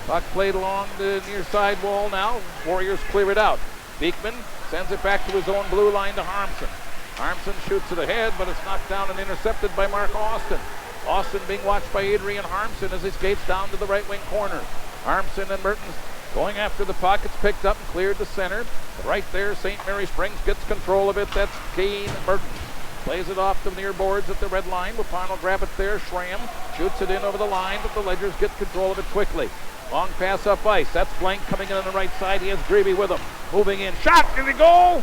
Puck played along the near side wall now. Warriors clear it out. Beekman sends it back to his own blue line to Harmson. Harmson shoots it ahead, but it's knocked down and intercepted by Mark Austin. Austin being watched by Adrian Harmson as he skates down to the right wing corner. Harmson and Mertens going after the puck. It's picked up and cleared to center. But right there, St. Mary Springs gets control of it. That's Kane Mertens. Plays it off the near boards at the red line. Waupun will grab it there. Schramm shoots it in over the line, but the Ledgers get control of it quickly. Long pass up ice. That's Blank coming in on the right side. He has Grebe with him. Moving in. Shot. Did it go?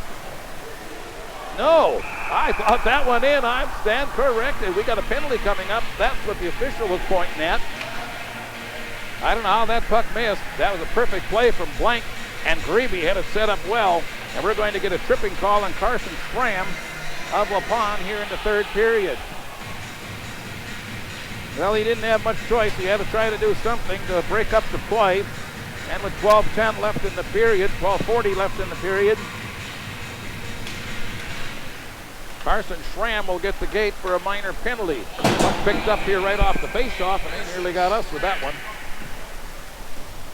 No, I thought that one in. I stand corrected. We got a penalty coming up. That's what the official was pointing at. I don't know how that puck missed. That was a perfect play from Blank, and Grebe had it set up well. And we're going to get a tripping call on Carson Schramm of Waupun here in the third period. Well, he didn't have much choice. He had to try to do something to break up the play. And with 12:10 left in the period, 12:40 left in the period, Carson Schramm will get the gate for a minor penalty. Puck picked up here right off the faceoff, and they nearly got us with that one.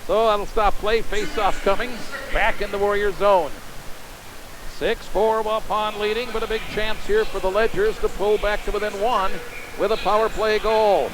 So that'll stop play. Faceoff coming back in the Warrior zone. 6-4 Waupun leading, but a big chance here for the Ledgers to pull back to within one with a power play goal.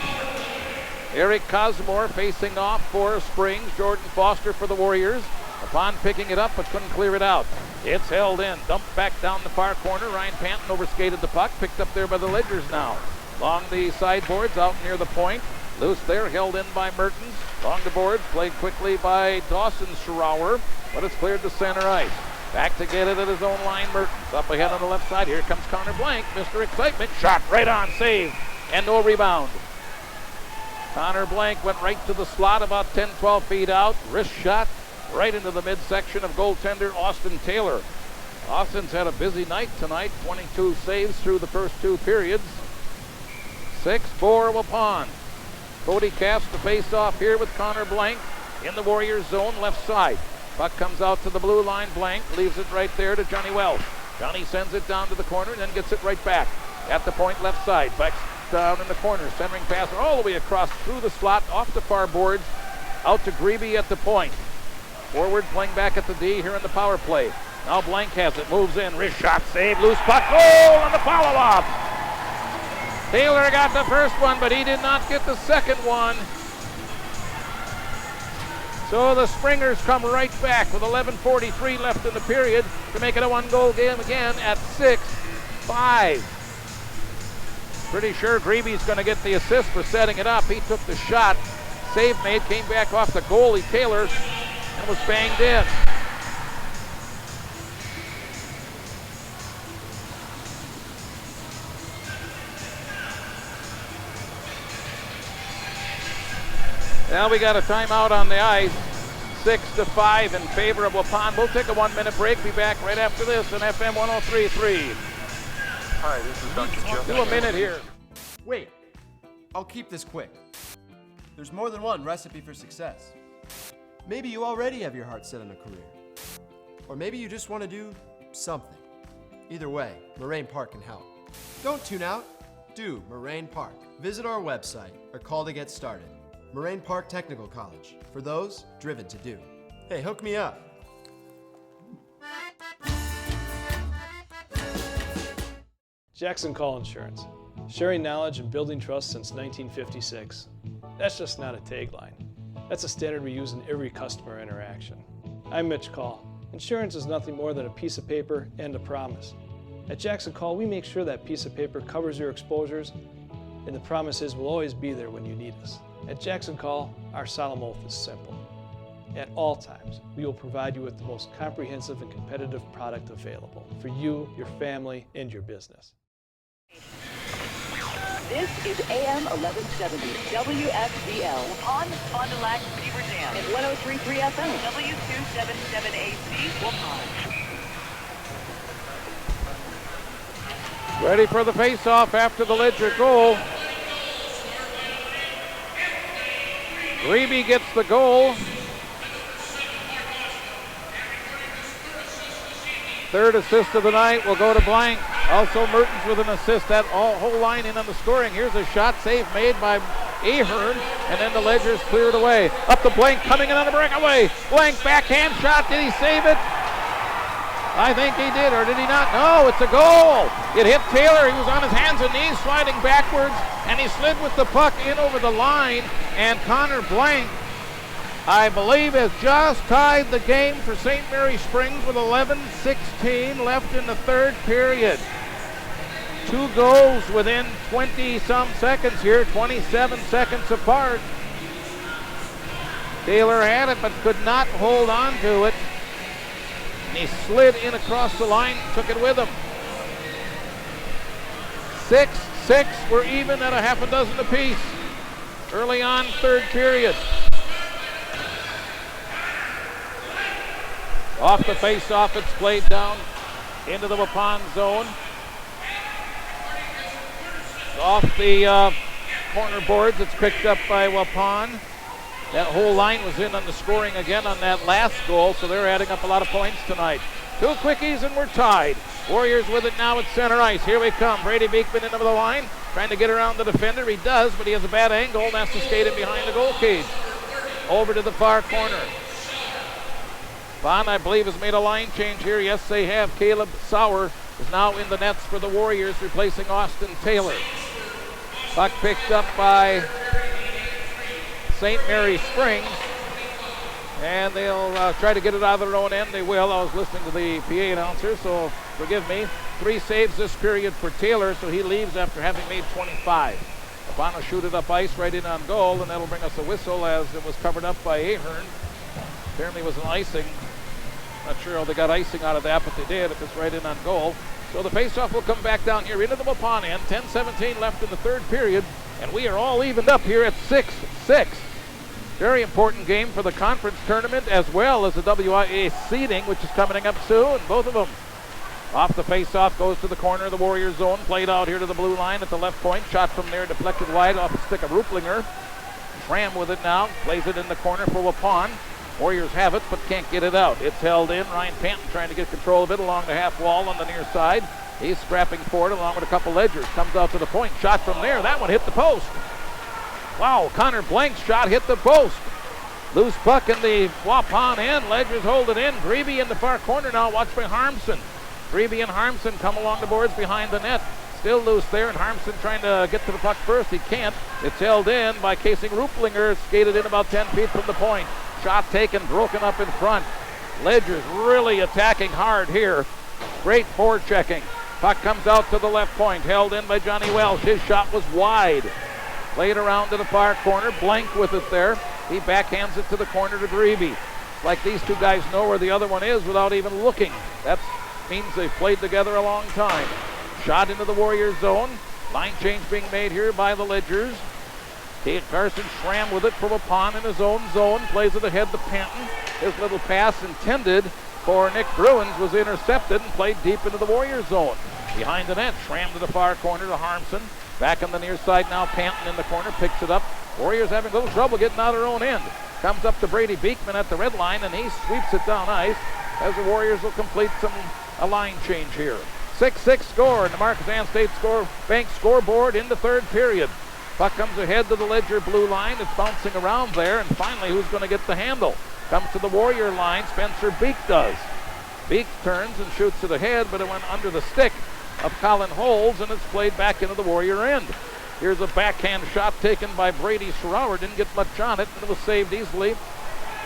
Eric Cosmore facing off for Springs. Jordan Foster for the Warriors. Waupun picking it up but couldn't clear it out. It's held in. Dumped back down the far corner. Ryan Panton overskated the puck. Picked up there by the Ledgers now. Along the sideboards out near the point. Loose there, held in by Mertens. Along the boards, played quickly by Dawson Schrower, but it's cleared to center ice. Back to get it at his own line, Mertens. Up ahead on the left side. Here comes Connor Blank. Mr. Excitement. Shot right on, save, and no rebound. Connor Blank went right to the slot about 10-12 feet out. Wrist shot right into the midsection of goaltender Austin Taylor. Austin's had a busy night tonight. 22 saves through the first two periods. 6-4 Waupun. Cody casts the face-off here with Connor Blank in the Warriors zone, left side. Puck comes out to the blue line. Blank leaves it right there to Johnny Welsh. Johnny sends it down to the corner and then gets it right back. At the point, left side. Back down in the corner. Centering pass all the way across through the slot, off the far boards, out to Grebe at the point. Forward playing back at the D here in the power play. Now Blank has it, moves in, wrist shot, save, loose puck, goal on the follow-up. Taylor got the first one, but he did not get the second one. So the Springers come right back with 11:43 left in the period to make it a one-goal game again at 6-5. Pretty sure Grebe's going to get the assist for setting it up. He took the shot. Save made, came back off the goalie, Taylor, and was banged in. Now we got a timeout on the ice. 6-5 in favor of Waupun. We'll take a 1-minute break. Be back right after this on FM 103.3. Hi, this is Dr. Jeff. Do a minute here. Wait, I'll keep this quick. There's more than one recipe for success. Maybe you already have your heart set on a career. Or maybe you just want to do something. Either way, Moraine Park can help. Don't tune out. Do Moraine Park. Visit our website or call to get started. Moraine Park Technical College, for those driven to do. Hey, hook me up. Jackson Call Insurance. Sharing knowledge and building trust since 1956. That's just not a tagline. That's a standard we use in every customer interaction. I'm Mitch Call. Insurance is nothing more than a piece of paper and a promise. At Jackson Call, we make sure that piece of paper covers your exposures, and the promise is we'll always be there when you need us. At Jackson Call, our solemn oath is simple. At all times, we will provide you with the most comprehensive and competitive product available for you, your family, and your business. This is AM 1170 WFDL on Fond du Lac Beaver Dam and 103.3 FM W277AC Waupun. Ready for the face-off after the Ledger goal. Grebe gets the goal. Third assist of the night will go to Blank. Also Mertens with an assist. That whole line in on the scoring. Here's a shot save made by Ahern, and then the Ledgers cleared away. Up to Blank, coming in on a breakaway. Blank backhand shot. Did he save it? I think he did, or did he not? No, it's a goal. It hit Taylor. He was on his hands and knees sliding backwards, and he slid with the puck in over the line, and Connor Blank, I believe, has just tied the game for St. Mary Springs with 11:16 left in the third period. Two goals within 20-some seconds here, 27 seconds apart. Taylor had it but could not hold on to it. And he slid in across the line, took it with him. 6-6. We're even at a half a dozen apiece. Early on, third period. Off the face-off, it's played down into the Waupun zone. Off the corner boards, it's picked up by Waupun. That whole line was in on the scoring again on that last goal, so they're adding up a lot of points tonight. 2 quickies and we're tied. Warriors with it now at center ice. Here we come. Brady Beekman into the line, trying to get around the defender. He does, but he has a bad angle and has to skate in behind the goal cage. Over to the far corner. Vaughn, I believe, has made a line change here. Yes, they have. Caleb Sauer is now in the nets for the Warriors, replacing Austin Taylor. Puck picked up by St. Mary Springs, and they'll try to get it out of their own end. They will. I was listening to the PA announcer, so forgive me. 3 saves this period for Taylor, so he leaves after having made 25. Vaughn will shoot it up ice right in on goal, and that'll bring us a whistle as it was covered up by Ahern. Apparently it was an icing. Not sure how they got icing out of that, but they did if it's right in on goal. So the faceoff will come back down here into the Waupun end. 10-17 left in the third period, and we are all evened up here at 6-6. Very important game for the conference tournament as well as the WIA seeding, which is coming up soon, both of them. Off the faceoff, goes to the corner of the Warrior zone, played out here to the blue line at the left point. Shot from there, deflected wide off the stick of Ruplinger. Schramm with it now, plays it in the corner for Waupun. Warriors have it, but can't get it out. It's held in. Ryan Panton trying to get control of it along the half wall on the near side. He's scrapping for it along with a couple ledgers. Comes out to the point. Shot from there. That one hit the post. Wow, Connor Blank's shot hit the post. Loose puck in the Waupun end. Ledgers hold it in. Grebe in the far corner now, watched by Harmson. Grebe and Harmson come along the boards behind the net. Still loose there, and Harmson trying to get to the puck first. He can't. It's held in by Casey Ruplinger. Skated in about 10 feet from the point. Shot taken, broken up in front. Ledgers really attacking hard here. Great forechecking. Puck comes out to the left point, held in by Johnny Welsh. His shot was wide. Played around to the far corner, Blank with it there. He backhands it to the corner to Grebe. It's like these two guys know where the other one is without even looking. That means they've played together a long time. Shot into the Warriors zone. Line change being made here by the Ledgers. Carson Schramm with it from Waupun in his own zone. Plays it ahead to Panton. His little pass intended for Nick Bruins was intercepted and played deep into the Warriors zone. Behind the net, Schramm to the far corner to Harmson. Back on the near side now, Panton in the corner, picks it up. Warriors having a little trouble getting out of their own end. Comes up to Brady Beekman at the red line, and he sweeps it down ice as the Warriors will complete a line change here. 6-6 score in the Marquezan State Bank scoreboard in the third period. Puck comes ahead to the Ledger blue line. It's bouncing around there, and finally, who's going to get the handle? Comes to the Warrior line. Spencer Beek does. Beek turns and shoots it ahead, but it went under the stick of Colin Holds, and it's played back into the Warrior end. Here's a backhand shot taken by Brady Schrower. Didn't get much on it, and it was saved easily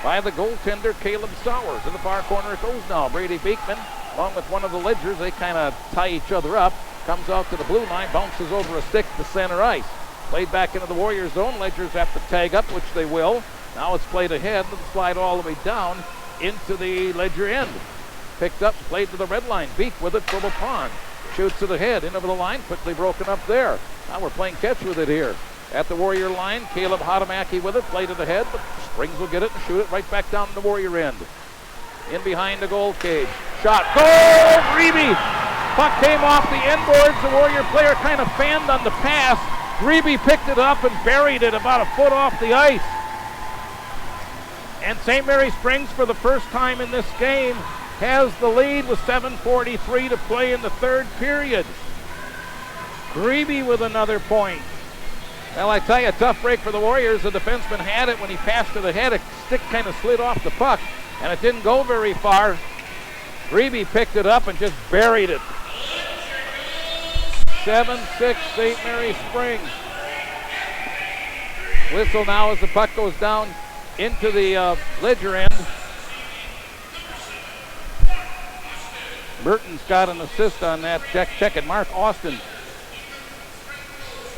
by the goaltender Caleb Sowers. In the far corner it goes now. Brady Beekman, along with one of the Ledgers, they kind of tie each other up. Comes out to the blue line, bounces over a stick to center ice. Played back into the Warrior zone. Ledgers have to tag up, which they will. Now it's played ahead and slide all the way down into the Ledger end. Picked up, played to the red line. Beek with it for Waupun. Shoots it ahead, in over the line, quickly broken up there. Now we're playing catch with it here. At the Warrior line, Caleb Hadamaki with it, played to the head, but Springs will get it and shoot it right back down to the Warrior end. In behind the goal cage. Shot, goal, Grebe! Puck came off the end boards. The Warrior player kind of fanned on the pass. Grebe picked it up and buried it about a foot off the ice. And St. Mary Springs, for the first time in this game, has the lead with 7:43 to play in the third period. Grebe with another point. Well, I tell you, a tough break for the Warriors. The defenseman had it when he passed to the head. A stick kind of slid off the puck, and it didn't go very far. Grebe picked it up and just buried it. 7-6 St. Mary Springs. Whistle now as the puck goes down into the Ledger end. Burton's got an assist on that. Check it. Mark Austin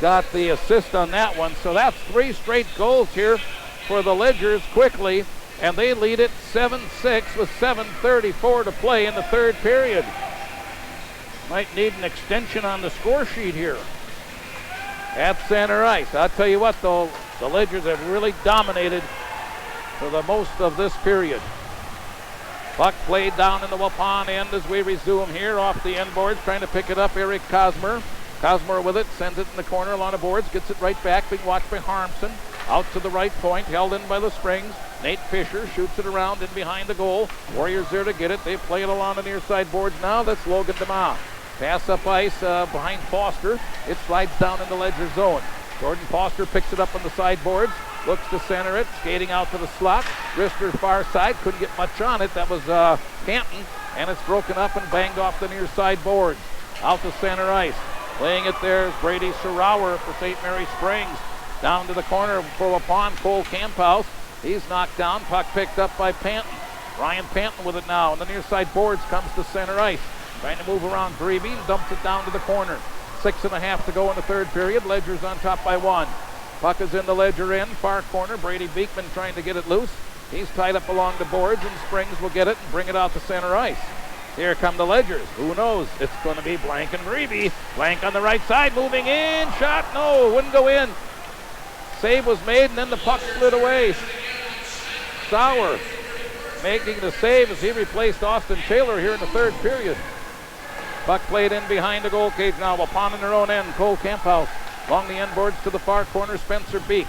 got the assist on that one. So that's 3 straight goals here for the Ledgers quickly, and they lead it 7-6 with 7:34 to play in the third period. Might need an extension on the score sheet here. At center ice. I'll tell you what, though, the Ledgers have really dominated for the most of this period. Puck played down in the Waupun end as we resume here off the end boards, trying to pick it up, Eric Cosmer. Cosmer with it, sends it in the corner along the boards, gets it right back, being watched by Harmson. Out to the right point, held in by the Springs. Nate Fisher shoots it around in behind the goal. Warriors there to get it. They play it along the near side boards now. That's Logan DeMa. Pass up ice behind Foster. It slides down in the Ledger zone. Jordan Foster picks it up on the sideboards. Looks to center it. Skating out to the slot. Wrister far side. Couldn't get much on it. That was Canton. And it's broken up and banged off the near side boards. Out to center ice. Playing it there is Brady Sarower for St. Mary Springs. Down to the corner for Waupun. Cole Camphouse. He's knocked down. Puck picked up by Panton. Ryan Panton with it now. And the near side boards comes to center ice. Trying to move around Grebe and dumps it down to the corner. 6.5 to go in the third period. Ledger's on top by 1. Puck is in the Ledger end. Far corner. Brady Beekman trying to get it loose. He's tied up along the boards, and Springs will get it and bring it out to center ice. Here come the Ledgers. Who knows? It's going to be Blank and Grebe. Blank on the right side. Moving in. Shot. No. Wouldn't go in. Save was made, and then the puck slid away. Sauer making the save as he replaced Austin Taylor here in the third period. Puck played in behind the goal cage now. Waupun in their own end. Cole Camphouse along the end boards to the far corner. Spencer Beek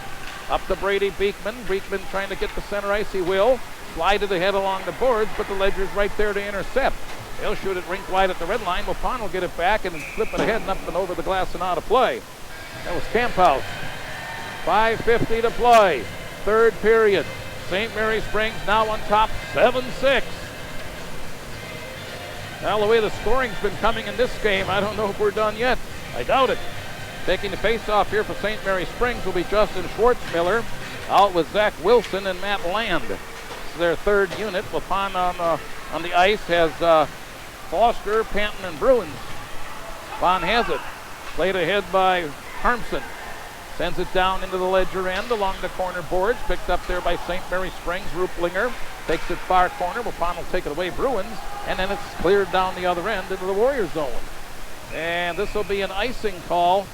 up to Brady Beekman. Beekman trying to get to center ice. He will. Slide it ahead along the boards, but the Ledger's right there to intercept. They'll shoot it rink wide at the red line. Waupun will get it back and flip it ahead and up and over the glass and out of play. That was Camphouse. 5:50 to play. Third period. St. Mary Springs now on top 7-6. Well, the way the scoring's been coming in this game, I don't know if we're done yet. I doubt it. Taking the face-off here for St. Mary Springs will be Justin Schwartzmiller, out with Zach Wilson and Matt Land. This is their third unit. Waupun on the ice has Foster, Panton, and Bruins. Vaughn has it. Played ahead by Harmson. Sends it down into the Ledger end along the corner boards. Picked up there by St. Mary Springs. Ruplinger takes it far corner. Waupun will take it away. Bruins. And then it's cleared down the other end into the Warrior zone. And this will be an icing call.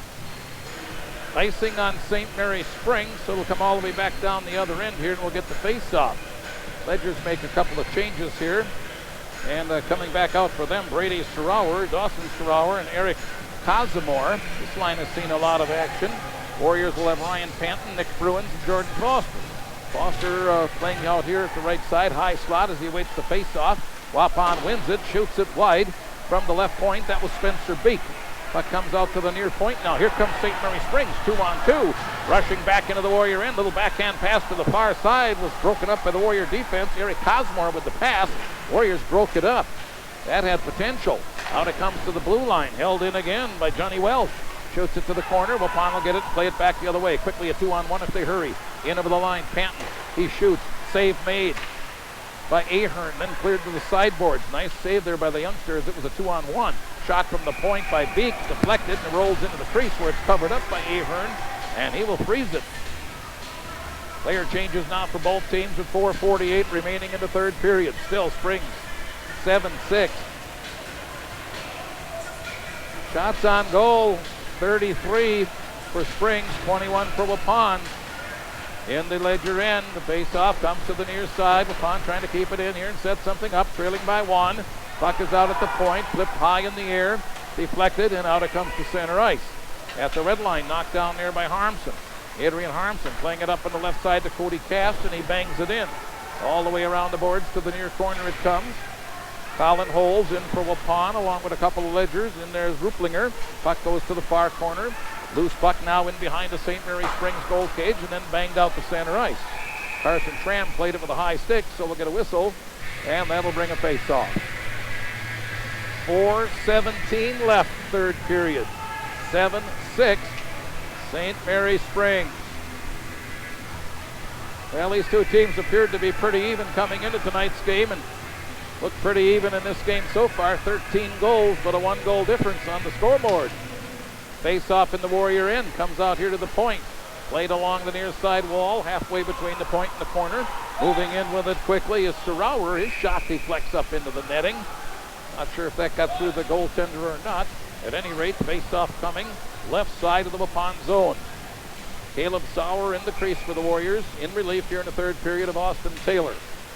Icing on St. Mary Springs. So it'll come all the way back down the other end here and we'll get the face-off. Ledgers make a couple of changes here. And coming back out for them, Brady Sarower, Dawson Sarower, and Eric Cosmore. This line has seen a lot of action. Warriors will have Ryan Panton, Nick Bruins, and Jordan Foster. Foster playing out here at the right side, high slot as he awaits the face-off. Waupun wins it, shoots it wide from the left point. That was Spencer Beek. Puck comes out to the near point. Now here comes St. Mary Springs, 2-on-2. Rushing back into the Warrior end. Little backhand pass to the far side was broken up by the Warrior defense. Eric Cosmore with the pass. Warriors broke it up. That had potential. Out it comes to the blue line. Held in again by Johnny Welsh. Shoots it to the corner. Waupun will get it, play it back the other way. Quickly a 2-on-1 if they hurry. In over the line, Panton. He shoots. Save made by Ahern, then cleared to the sideboards. Nice save there by the youngsters. It was a 2-on-1. Shot from the point by Beek, deflected and rolls into the crease where it's covered up by Ahern, and he will freeze it. Player changes now for both teams with 4:48 remaining in the third period. Still Springs 7-6. Shots on goal, 33 for Springs, 21 for Waupun. In the Ledger end, the face-off comes to the near side. Waupun trying to keep it in here and set something up, trailing by 1. Puck is out at the point, flipped high in the air, deflected, and out it comes to center ice. At the red line, knocked down there by Harmson. Adrian Harmson playing it up on the left side to Cody Cast, and he bangs it in. All the way around the boards to the near corner it comes. Colin Holes in for Waupun, along with a couple of Ledgers. And there's Ruplinger. Puck goes to the far corner. Loose puck now in behind the St. Mary Springs goal cage, and then banged out to center ice. Carson Tram played it with a high stick, so we'll get a whistle, and that'll bring a face-off. 4:17 left, third period. 7-6, St. Mary Springs. Well, these two teams appeared to be pretty even coming into tonight's game, and looked pretty even in this game so far. 13 goals, but a 1-goal difference on the scoreboard. Face-off in the Warrior end, comes out here to the point. Played along the near side wall, halfway between the point and the corner. Moving in with it quickly is Sarower. His shot deflects up into the netting. Not sure if that got through the goaltender or not. At any rate, face-off coming left side of the Waupun zone. Caleb Sauer in the crease for the Warriors. In relief here in the third period of Austin Taylor.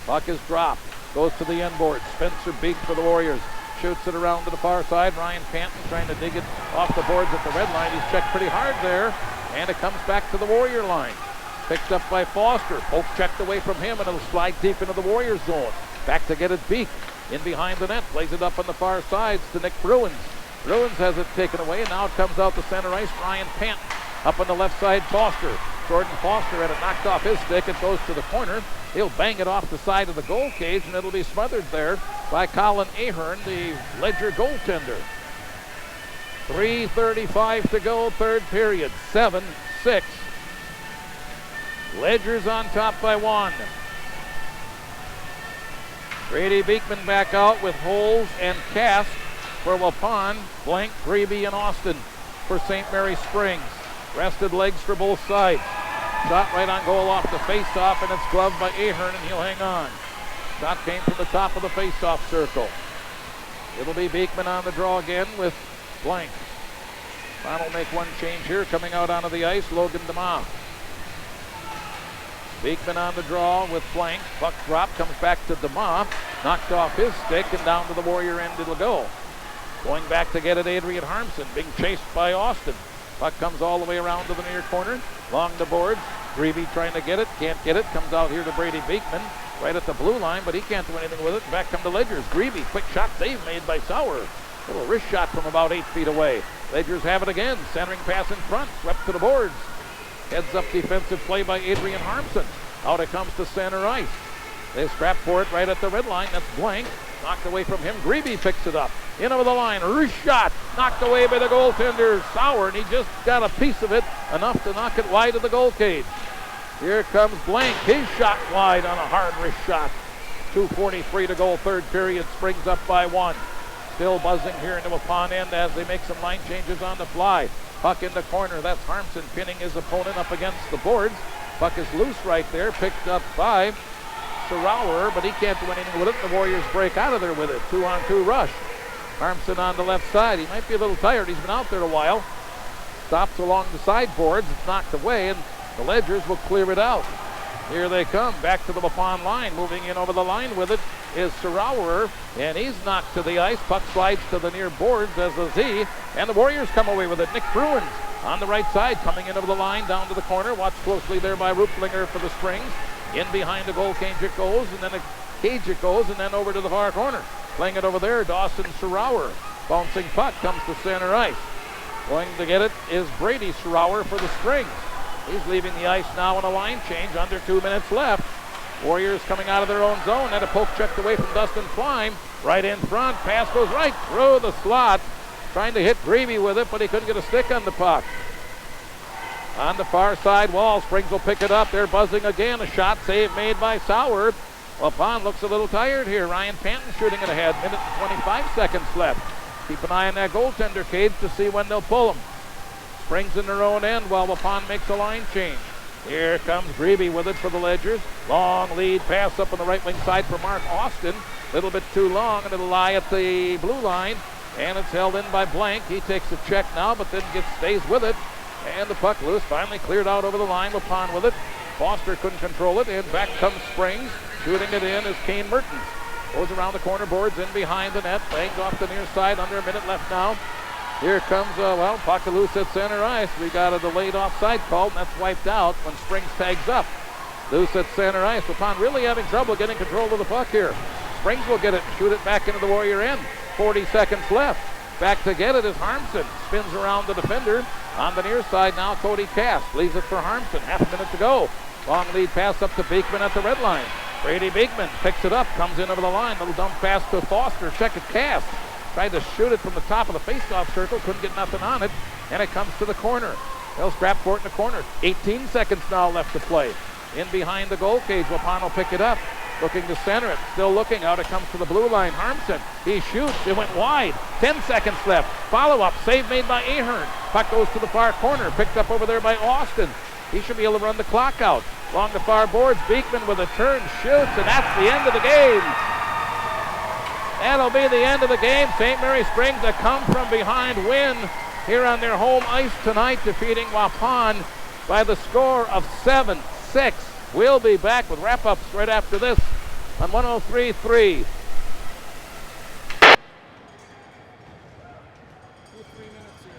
Puck is dropped. Goes to the end board. Spencer Beek for the Warriors. Shoots it around to the far side. Ryan Panton trying to dig it off the boards at the red line. He's checked pretty hard there. And it comes back to the Warrior line. Picked up by Foster. Poke checked away from him, and it'll slide deep into the Warriors zone. Back to get it Beek. In behind the net. Plays it up on the far sides to Nick Bruins. Bruins has it taken away, and now it comes out to center ice. Ryan Panton. Up on the left side, Foster. Jordan Foster had it knocked off his stick. It goes to the corner. He'll bang it off the side of the goal cage, and it'll be smothered there by Colin Ahern, the Ledger goaltender. 3:35 to go, third period. 7-6. Ledger's on top by 1. Brady Beekman back out with Holes and Cast for Waupun. Blank, Grebe, and Austin for St. Mary Springs. Rested legs for both sides. Shot right on goal off the face-off, and it's gloved by Ahern, and he'll hang on. Shot came from the top of the face-off circle. It'll be Beekman on the draw again with Blank. Final make one change here, coming out onto the ice, Logan DeMar. Beekman on the draw with Blank. Puck drop, comes back to DeMar. Knocked off his stick, and down to the Warrior end it'll go. Going back to get it, Adrian Harmson, being chased by Austin. Puck comes all the way around to the near corner. Along the boards. Grebe trying to get it. Can't get it. Comes out here to Brady Beekman. Right at the blue line, but he can't do anything with it. Back come the Ledgers. Grebe, quick shot save made by Sauer. Little wrist shot from about 8 feet away. Ledgers have it again. Centering pass in front. Swept to the boards. Heads up defensive play by Adrian Harmson. Out it comes to center ice. They scrap for it right at the red line. That's Blank. Knocked away from him. Grebe picks it up. In over the line. Wrist shot. Knocked away by the goaltender, Sauer, and he just got a piece of it. Enough to knock it wide of the goal cage. Here comes Blank. His shot wide on a hard wrist shot. 2:43 to go. Third period. Springs up by 1. Still buzzing here into Waupun end as they make some line changes on the fly. Puck in the corner. That's Harmson pinning his opponent up against the boards. Puck is loose right there. Picked up by Sauer, but he can't do anything with it. The Warriors break out of there with it. 2-on-2 rush. Harmson on the left side. He might be a little tired. He's been out there a while. Stops along the sideboards. It's knocked away, and the Ledgers will clear it out. Here they come. Back to the Waupun line. Moving in over the line with it is Sauer, and he's knocked to the ice. Puck slides to the near boards as a Z, and the Warriors come away with it. Nick Bruins on the right side, coming in over the line, down to the corner. Watched closely there by Ruplinger for the Springs. In behind the goal cage it goes, and then a cage it goes, and then over to the far corner. Playing it over there, Dawson Sauer. Bouncing puck comes to center ice. Going to get it is Brady Sauer for the Springs. He's leaving the ice now on a line change, under 2 minutes left. Warriors coming out of their own zone, and a poke checked away from Dustin Klein. Right in front, pass goes right through the slot. Trying to hit Grebe with it, but he couldn't get a stick on the puck. On the far side wall, Springs will pick it up. They're buzzing again. A shot save made by Sauer. Waupun looks a little tired here. Ryan Panton shooting it ahead. Minute and 25 seconds left. Keep an eye on that goaltender cage to see when they'll pull him. Springs in their own end while Waupun makes a line change. Here comes Grebe with it for the Ledgers. Long lead pass up on the right wing side for Mark Austin. Little bit too long, and it'll lie at the blue line. And it's held in by Blank. He takes a check now, but then stays with it. And the puck loose, finally cleared out over the line. Waupun with it. Foster couldn't control it, and back comes Springs. Shooting it in is Kane Mertens. Goes around the corner boards, in behind the net. Banged off the near side, under a minute left now. Here comes, puck loose at center ice. We got a delayed offside called, and that's wiped out when Springs tags up. Loose at center ice. Waupun really having trouble getting control of the puck here. Springs will get it, shoot it back into the Warrior end. 40 seconds left. Back to get it is Harmson. Spins around the defender. On the near side now, Cody Cast leaves it for Harmson. Half a minute to go. Long lead pass up to Beekman at the red line. Brady Beekman picks it up, comes in over the line. Little dump pass to Foster. Check it, Cast. Tried to shoot it from the top of the face-off circle. Couldn't get nothing on it. And it comes to the corner. They'll scrap for it in the corner. 18 seconds now left to play. In behind the goal cage. Waupun will pick it up. Looking to center it. Still looking. Out it comes to the blue line. Harmson. He shoots. It went wide. 10 seconds left. Follow-up. Save made by Ahern. Puck goes to the far corner. Picked up over there by Austin. He should be able to run the clock out. Along the far boards. Beekman with a turn. Shoots. And that's the end of the game. That'll be the end of the game. St. Mary Springs a come-from-behind win here on their home ice tonight, defeating Waupun by the score of 7-6. We'll be back with wrap-ups right after this on 103.3. Minutes here.